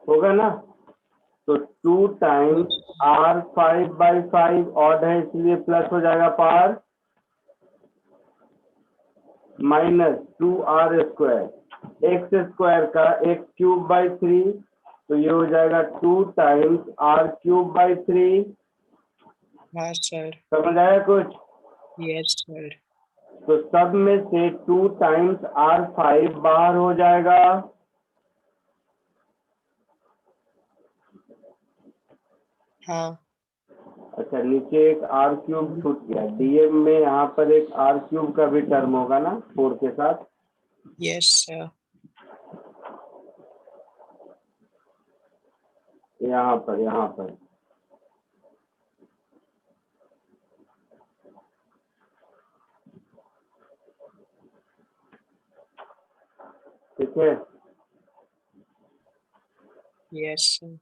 होगा ना, तो 2 टाइम्स R 5/5 ऑड है इसलिए प्लस हो जाएगा पार, minus 2R square, x square का x³ 3, तो ये हो जाएगा 2 टाइम्स R³ 3। हाँ, sir. समझ आया कुछ? Yes, sir. तो सब में से 2 टाइम्स R5 बाहर हो जाएगा, हाँ. अच्छा नीचे एक R³ छूट गया, डीएम में यहाँ पर एक R³ का भी टर्म होगा ना 4 के साथ, Yes, sir. यहाँ पर ठीक है। Yes, sir.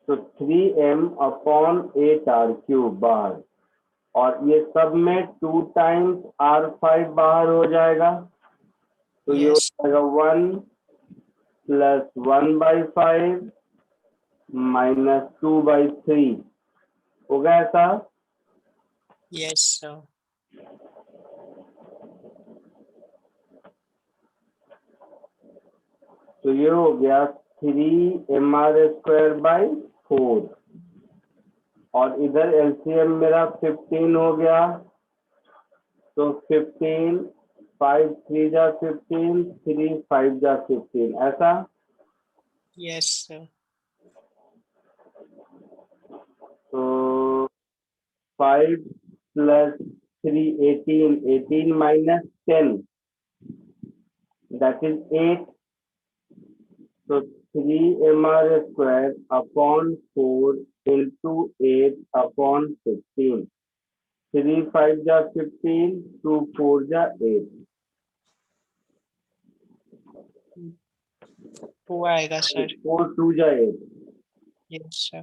तो 3m अपॉन 8R³ बाहर, और ये सब में 2 टाइम्स R5 बाहर हो जाएगा, तो ये हो Yes. जाएगा 1 प्लस 1/5 माइनस 2/3, होगा ऐसा? Yes, sir. तो ये हो गया 3mr²/4, और इधर एलसीएम मेरा 15 हो गया, तो 15 5 3 जा 15, 3 5 जा 15, ऐसा? Yes, sir. तो 5 प्लस 3 18 माइनस 10 दैट इज 8, तो 3mr² अपॉन 4 इंटू 8 अपॉन 15, 3 5 जा 15, 2 4 जा 8, 2 आएगा, sir. 4 2 जा 8, Yes, sir.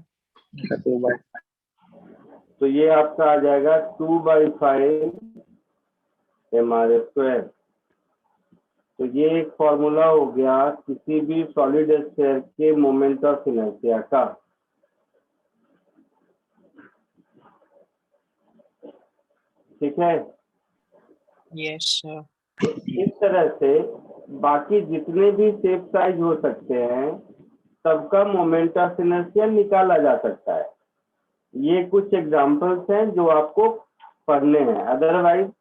तो ये आपका आ जाएगा 2/5 mr²। तो ये एक फॉर्मूला हो गया किसी भी सॉलिड स्फीयर के मोमेंट ऑफ इनर्शिया का। ठीक है, Yes, sir. इस तरह से बाकी जितने भी शेप साइज हो सकते हैं सबका मोमेंट ऑफ इनर्शिया निकाला जा सकता है। ये कुछ एग्जांपल्स हैं जो आपको पढ़ने हैं, अदरवाइज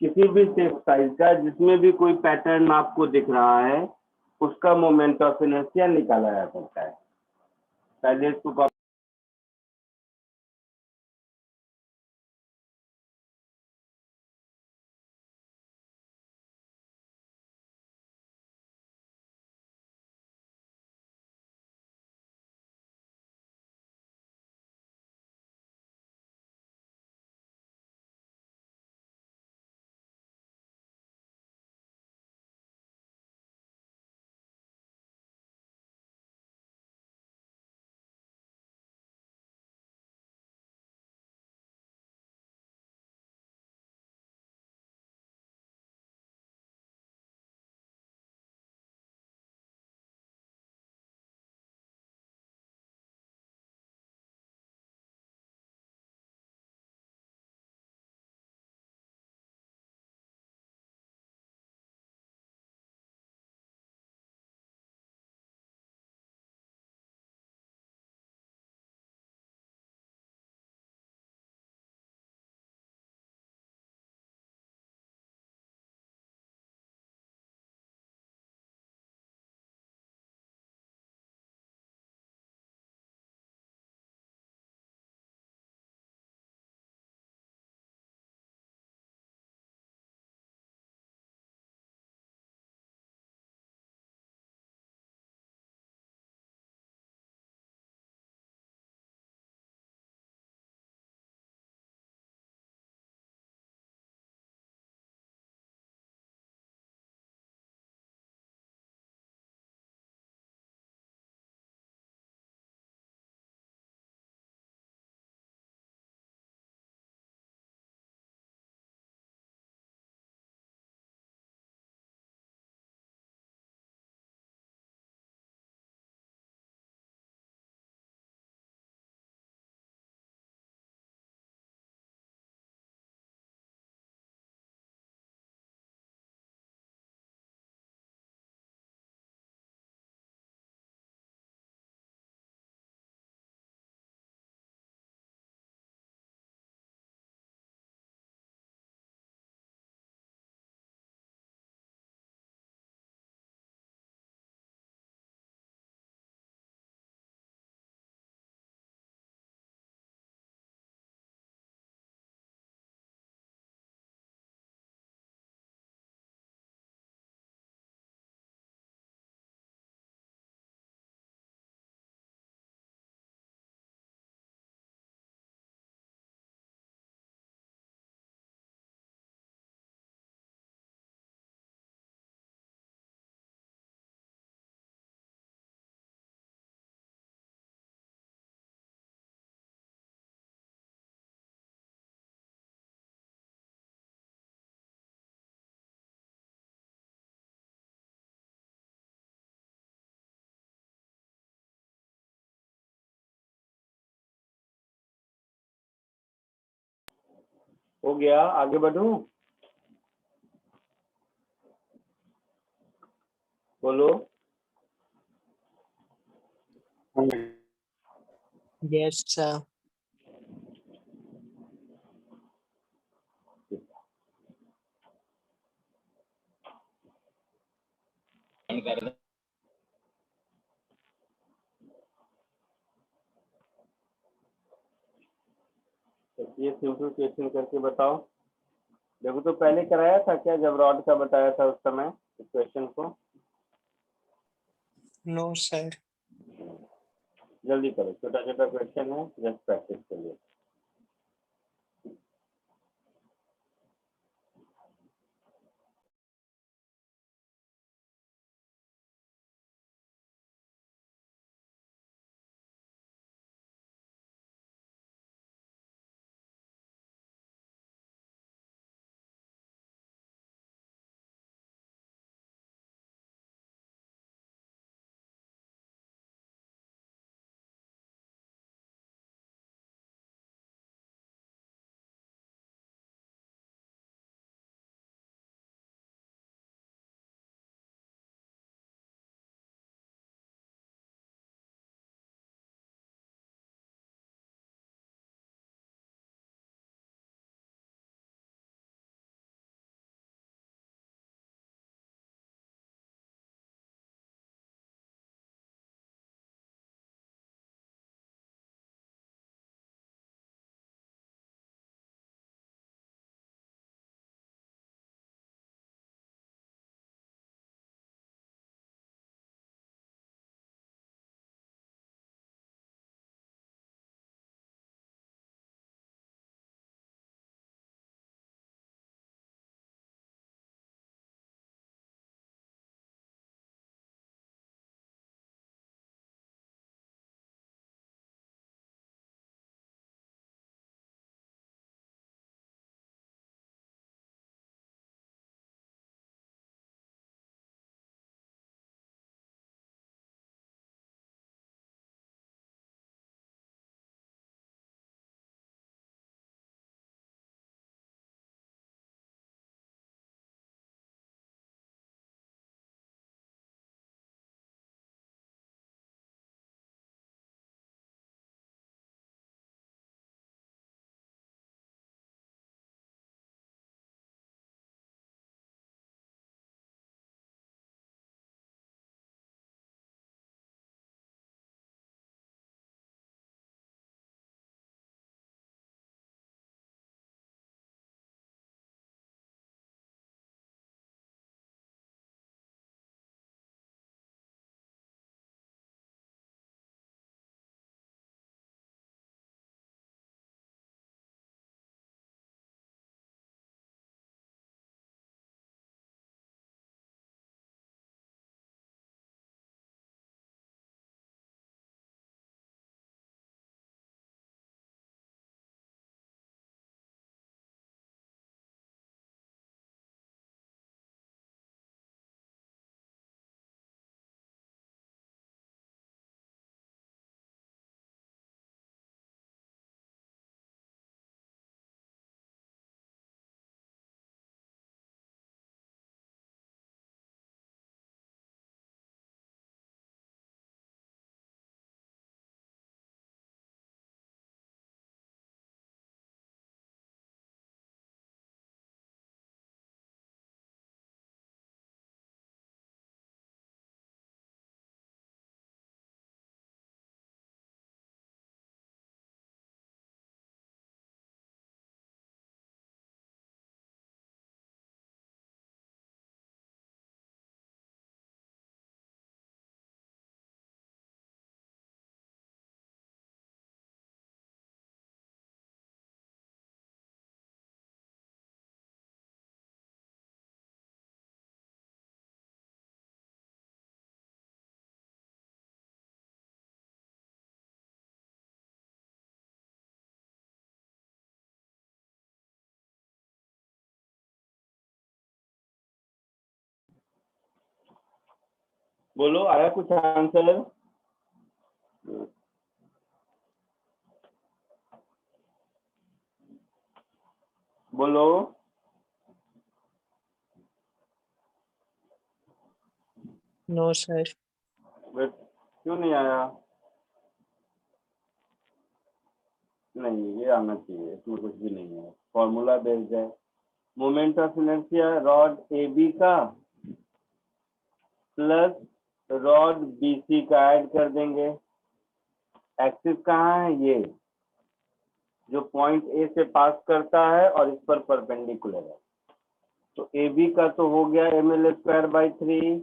किसी भी शेप साइज का जिसमें भी कोई पैटर्न आपको दिख रहा है उसका मोमेंट ऑफ इनर्शिया निकाला जा सकता है। पहले इसको हो गया, आगे बढ़ूं? बोलो। Yes, sir. ये सिंपल क्वेश्चन करके बताओ। देखो तो पहले कराया था क्या, जब रॉड का बताया था उस समय क्वेश्चन को? No, sir. जल्दी करो, छोटा छोटा क्वेश्चन है, जस्ट प्रैक्टिस के लिए। बोलो, आया कुछ आंसर? बोलो। No, sir. वेट, क्यों नहीं आया? नहीं, ये आना चाहिए, इसमें कुछ भी नहीं है। फॉर्मूला बेस्ड है। Moment of inertia rod A B का प्लस रॉड बी सी का ऐड कर देंगे। एक्सिस कहाँ है? ये जो पॉइंट ए से पास करता है और इस पर परपेंडिकुलर है। तो ए बी का तो हो गया ml²/3,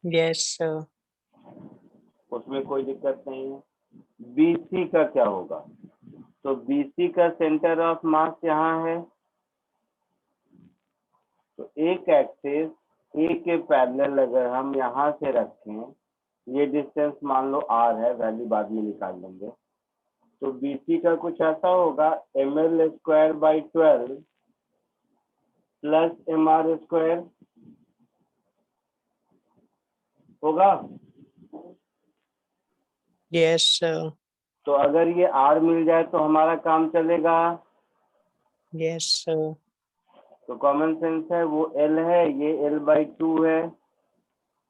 Yes, sir. उसमें कोई दिक्कत नहीं है। बी सी का क्या होगा? तो बी सी का सेंटर ऑफ मास यहाँ है, तो एक एक्सिस ए के पैरेलल अगर हम यहाँ से रखें, ये डिस्टेंस मान लो r है, वैल्यू बाद में निकाल लेंगे। तो BC का कुछ ऐसा होगा ml²/12 प्लस mr² होगा। Yes, sir. तो अगर ये r मिल जाए तो हमारा काम चलेगा। Yes, sir. तो कॉमन सेंस है, वो L है, ये L/2 है।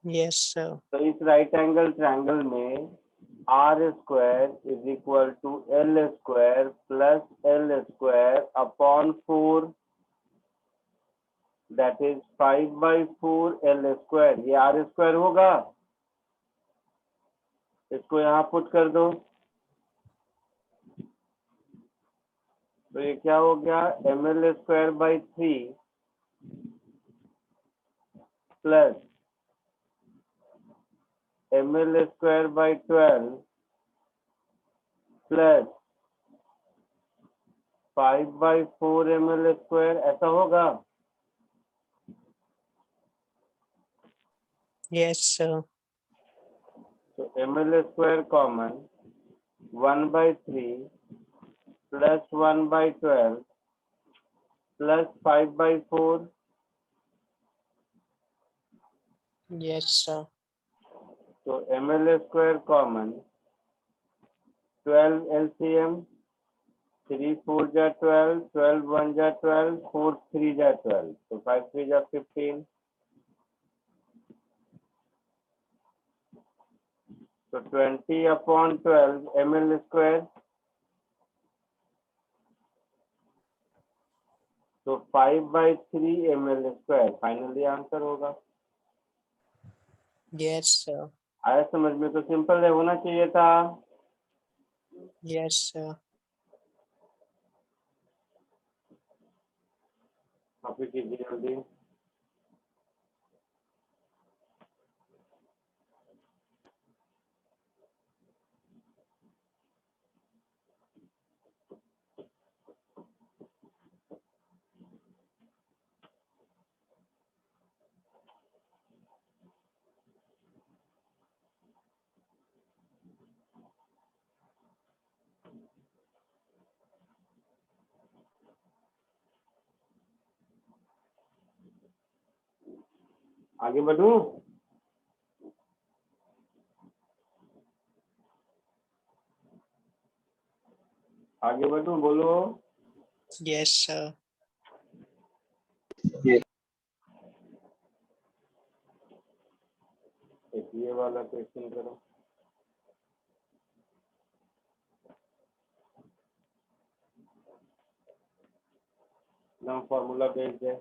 Yes, sir. तो इस राइट एंगल ट्रायंगल में r² is equal to L² plus L² upon 4, that is 5/4 L²। ये r² होगा, इसको यहाँ पुट कर दो। तो ये क्या हो गया? ml²/3 plus ml²/12 plus 5/4 ml², ऐसा होगा। Yes, sir. तो ml² common 1/3 plus 1/12 plus 5/4। Yes, sir. तो ml² कॉमन 12 LCM, 3 4 जा 12, 12 1 जा 12, 4 3 जा 12, तो 5 3 जा 15। तो 20/12 ml², तो 5/3 ml², फाइनली आंसर होगा। Yes, sir. आया समझ में? तो सिंपल है, होना चाहिए था। Yes, sir. कॉपी कीजिए जल्दी। आगे बढ़ूं? आगे बढ़ूं, बोलो। Yes, sir. एक ये वाला क्वेश्चन करो। नाम फॉर्मूला बेस्ड है।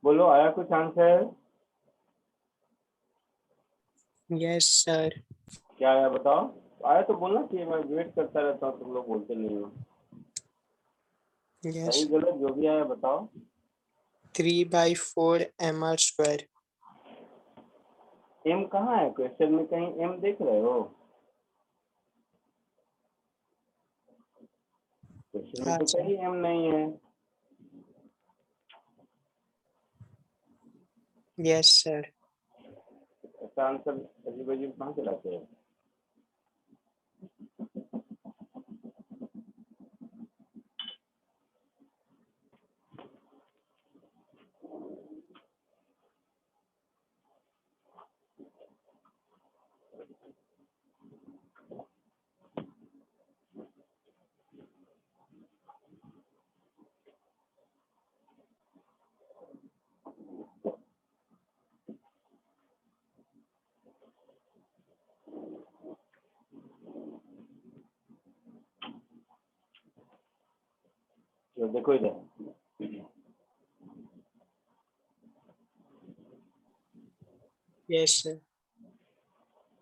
बोलो, आया कुछ आंसर? Yes, sir. क्या आया बताओ? आया तो बोलना चाहिए, मैं वेट करता रहता हूँ, तुम लोग बोलते नहीं हो। Yes. सही गलत जो भी आया बताओ। 3/4 mr square. एम कहाँ है क्वेश्चन में? कहीं एम देख रहे हो? क्वेश्चन में हाँ तो सर. कहीं एम नहीं है। Yes, sir. ऐसा आंसर अजीब अजीब कहाँ से लाते हैं? तो देखो इधर, Yes, sir.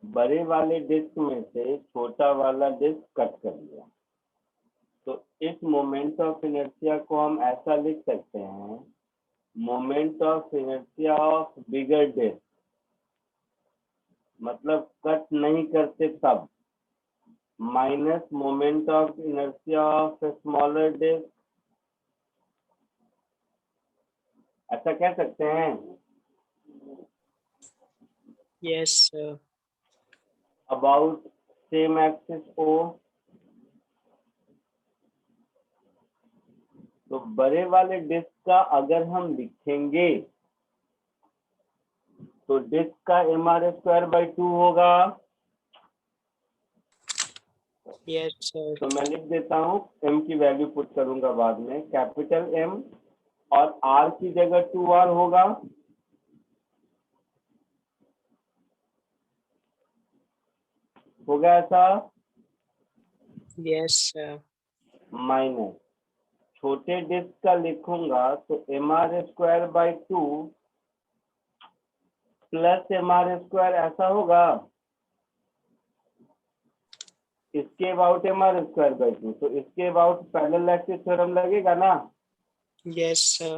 बड़े वाले डिस्क में से छोटा वाला डिस्क कट कर लिया, तो इस मोमेंट ऑफ इनर्शिया को हम ऐसा लिख सकते हैं, moment of inertia of bigger disc, मतलब कट नहीं करते तब, minus moment of inertia of smaller disc, ऐसा कह सकते हैं। Yes, sir. About same axis O, तो बड़े वाले डिस्क का अगर हम लिखेंगे तो डिस्क का mr²/2 होगा। Yes, sir. तो मैं लिख देता हूँ, m की वैल्यू पुट करूंगा बाद में, कैपिटल M, और r की जगह 2r होगा। होगा ऐसा? Yes, sir. माइनस छोटे डिस्क का लिखूंगा तो mr²/2 प्लस mr², ऐसा होगा। इसके अबाउट mr²/2, तो इसके अबाउट पैरेलल एक्सिस थ्योरम लगेगा ना? Yes, sir.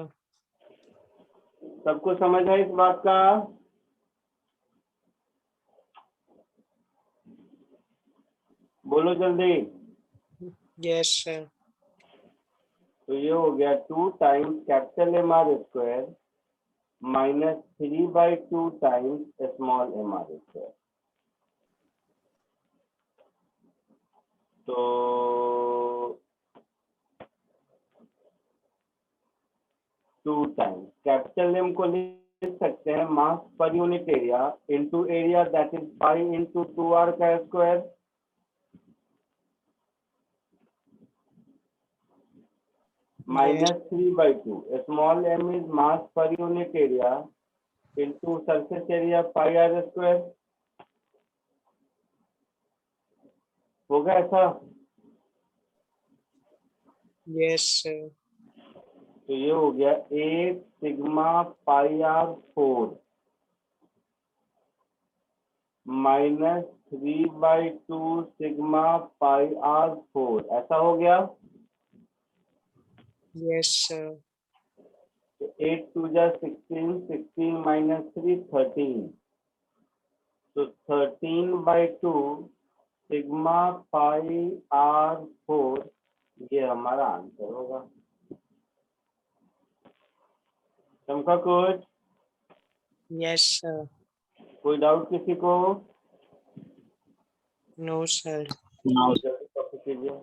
सबको समझ है इस बात का? बोलो जल्दी। Yes, sir. तो ये हो गया 2 times capital mr² minus 3/2 times small mr²। तो 2 टाइम्स कैपिटल M को लिख सकते हैं मास पर unit area into area, that is pi into 2r का square, minus 3/2। Small m is mass पर unit area into surface area pi r²। होगा ऐसा? Yes, sir. तो ये हो गया 8 sigma pi r4 minus 3/2 sigma pi r4, ऐसा हो गया। Yes, sir. तो 8 2 जा 16, 16 माइनस 3 13, तो 13/2 सिग्मा पाई r4, ये हमारा आंसर होगा। समझा कुछ? Yes, sir. कोई डाउट किसी को? No, sir. जल्दी कॉपी कीजिए।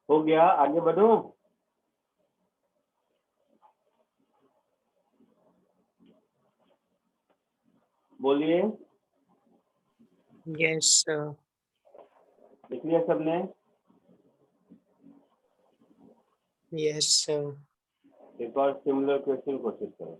हो गया, आगे बढ़ो। बोलिए, Yes, sir. लिख लिया सबने? Yes, sir. एक और सिमिलर क्वेश्चन कोशिश करो।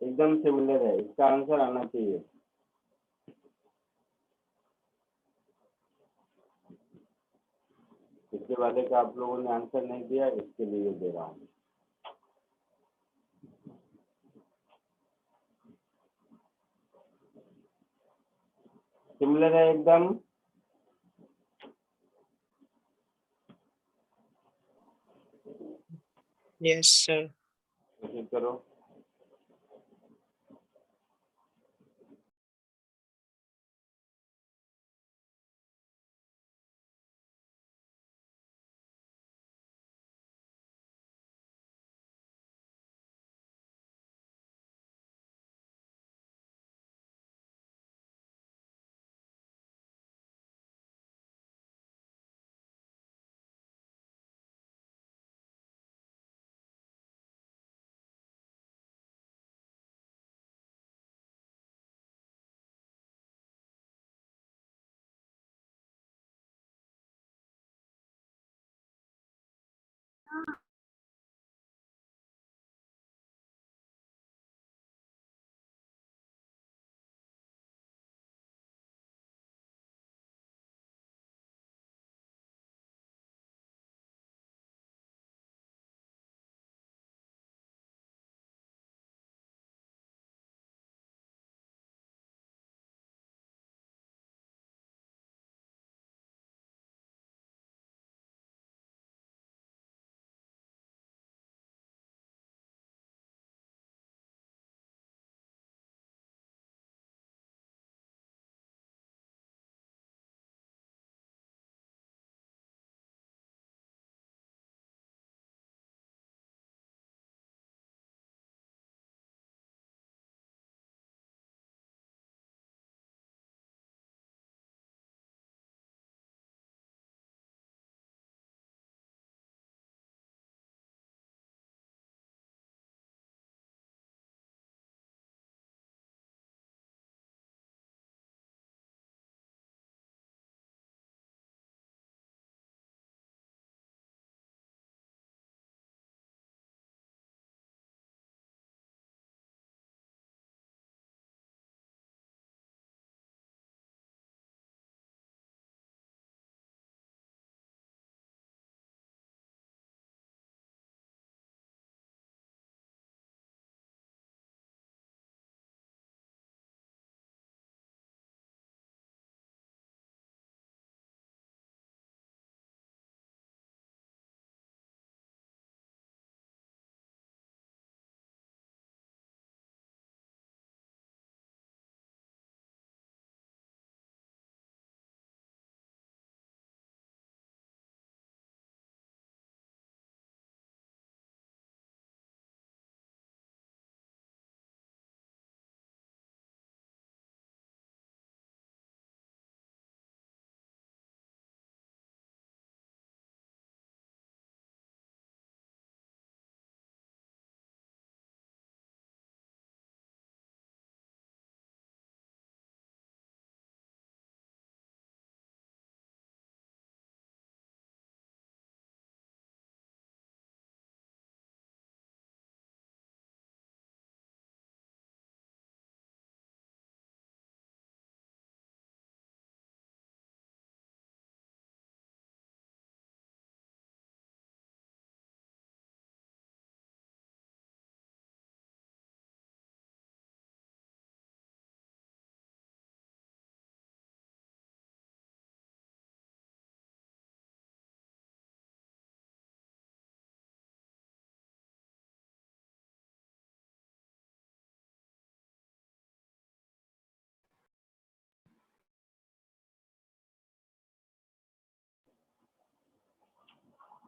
एकदम सिमिलर है, इसका आंसर आना चाहिए। इसके वाले का आप लोगों ने आंसर नहीं दिया, इसके लिए दे रहा हूँ। सिमिलर है एकदम। Yes, sir. कोशिश करो।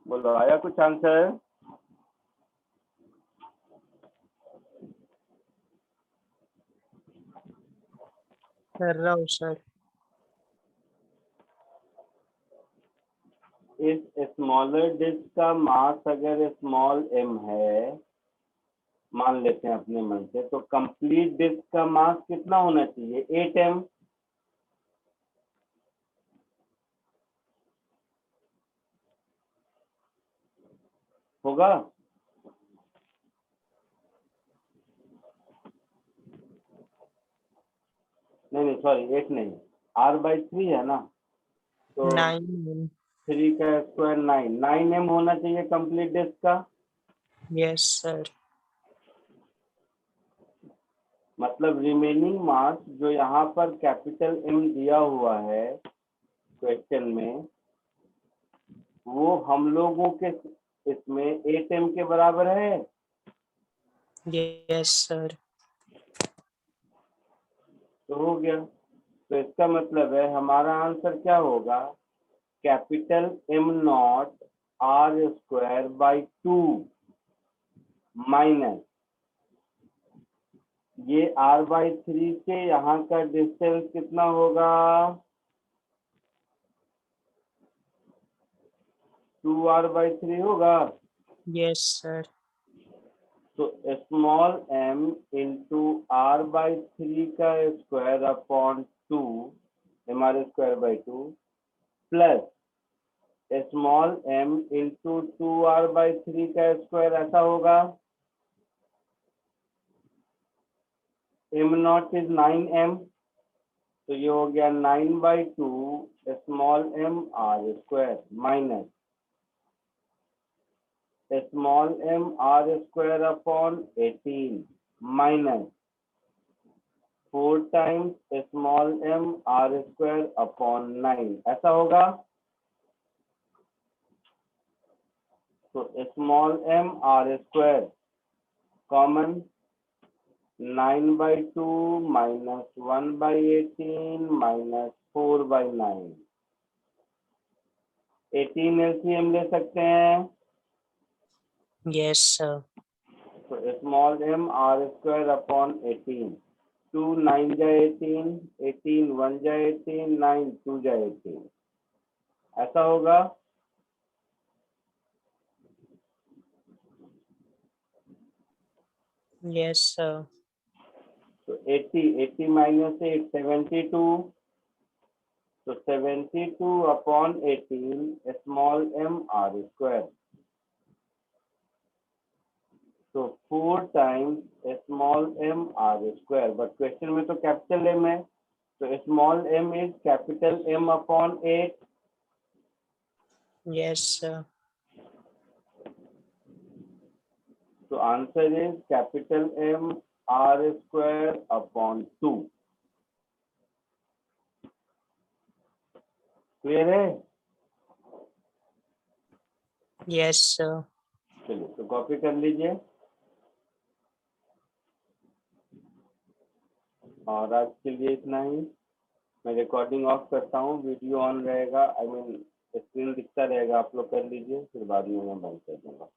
बोलो, आया कुछ आंसर? कर रहा हूँ सर। इस स्मॉलर डिस्क का मास अगर स्मॉल m है, मान लेते हैं अपने मन से, तो कंप्लीट डिस्क का मास कितना होना चाहिए? 8m। होगा? नहीं सॉरी, 8 नहीं, r/3 है ना, तो 9। 3 का स्क्वायर 9m होना चाहिए कंप्लीट डिस्क का। Yes sir. मतलब रिमेनिंग मास जो यहाँ पर कैपिटल M दिया हुआ है क्वेश्चन में, वो हम लोगों के इसमें 8m के बराबर है। Yes sir. तो हो गया। तो इसका मतलब है हमारा आंसर क्या होगा? कैपिटल M0 r² 2 माइनस ये r/3 से यहाँ का डिस्टेंस कितना होगा? 2r/3 होगा। Yes sir. तो स्मॉल m इंटू r/3 का square upon 2 mr²/2 plus small m into 2r/3 का स्क्वायर, ऐसा होगा। m0 इज 9m, तो ये हो गया 9/2 small m r² minus small m r² upon 18 minus 4 times small m r² upon 9, ऐसा होगा। तो small m r² common, 9/2 minus 1/18 minus 4/9, 18 LCM ले सकते हैं। Yes sir. तो स्मॉल m r² अपॉन 18, 2 9 जा 18, 18 1 जा 18, 9 2 जा 18, ऐसा होगा। Yes sir. तो 80 माइनस 8 72, तो 72 अपॉन 18 स्मॉल m r², तो 4 times small m r², but question में तो कैपिटल M है, तो small m is capital M upon 8। Yes sir. तो answer is capital M r² upon 2। Clear है? Yes sir. चलिए, तो कॉपी कर लीजिए। और आज के लिए इतना ही। मैं रिकॉर्डिंग ऑफ करता हूँ, वीडियो ऑन रहेगा, आई मीन स्क्रीन दिखता रहेगा, आप लोग कर लीजिए, फिर बाद में मैं बंद कर दूंगा।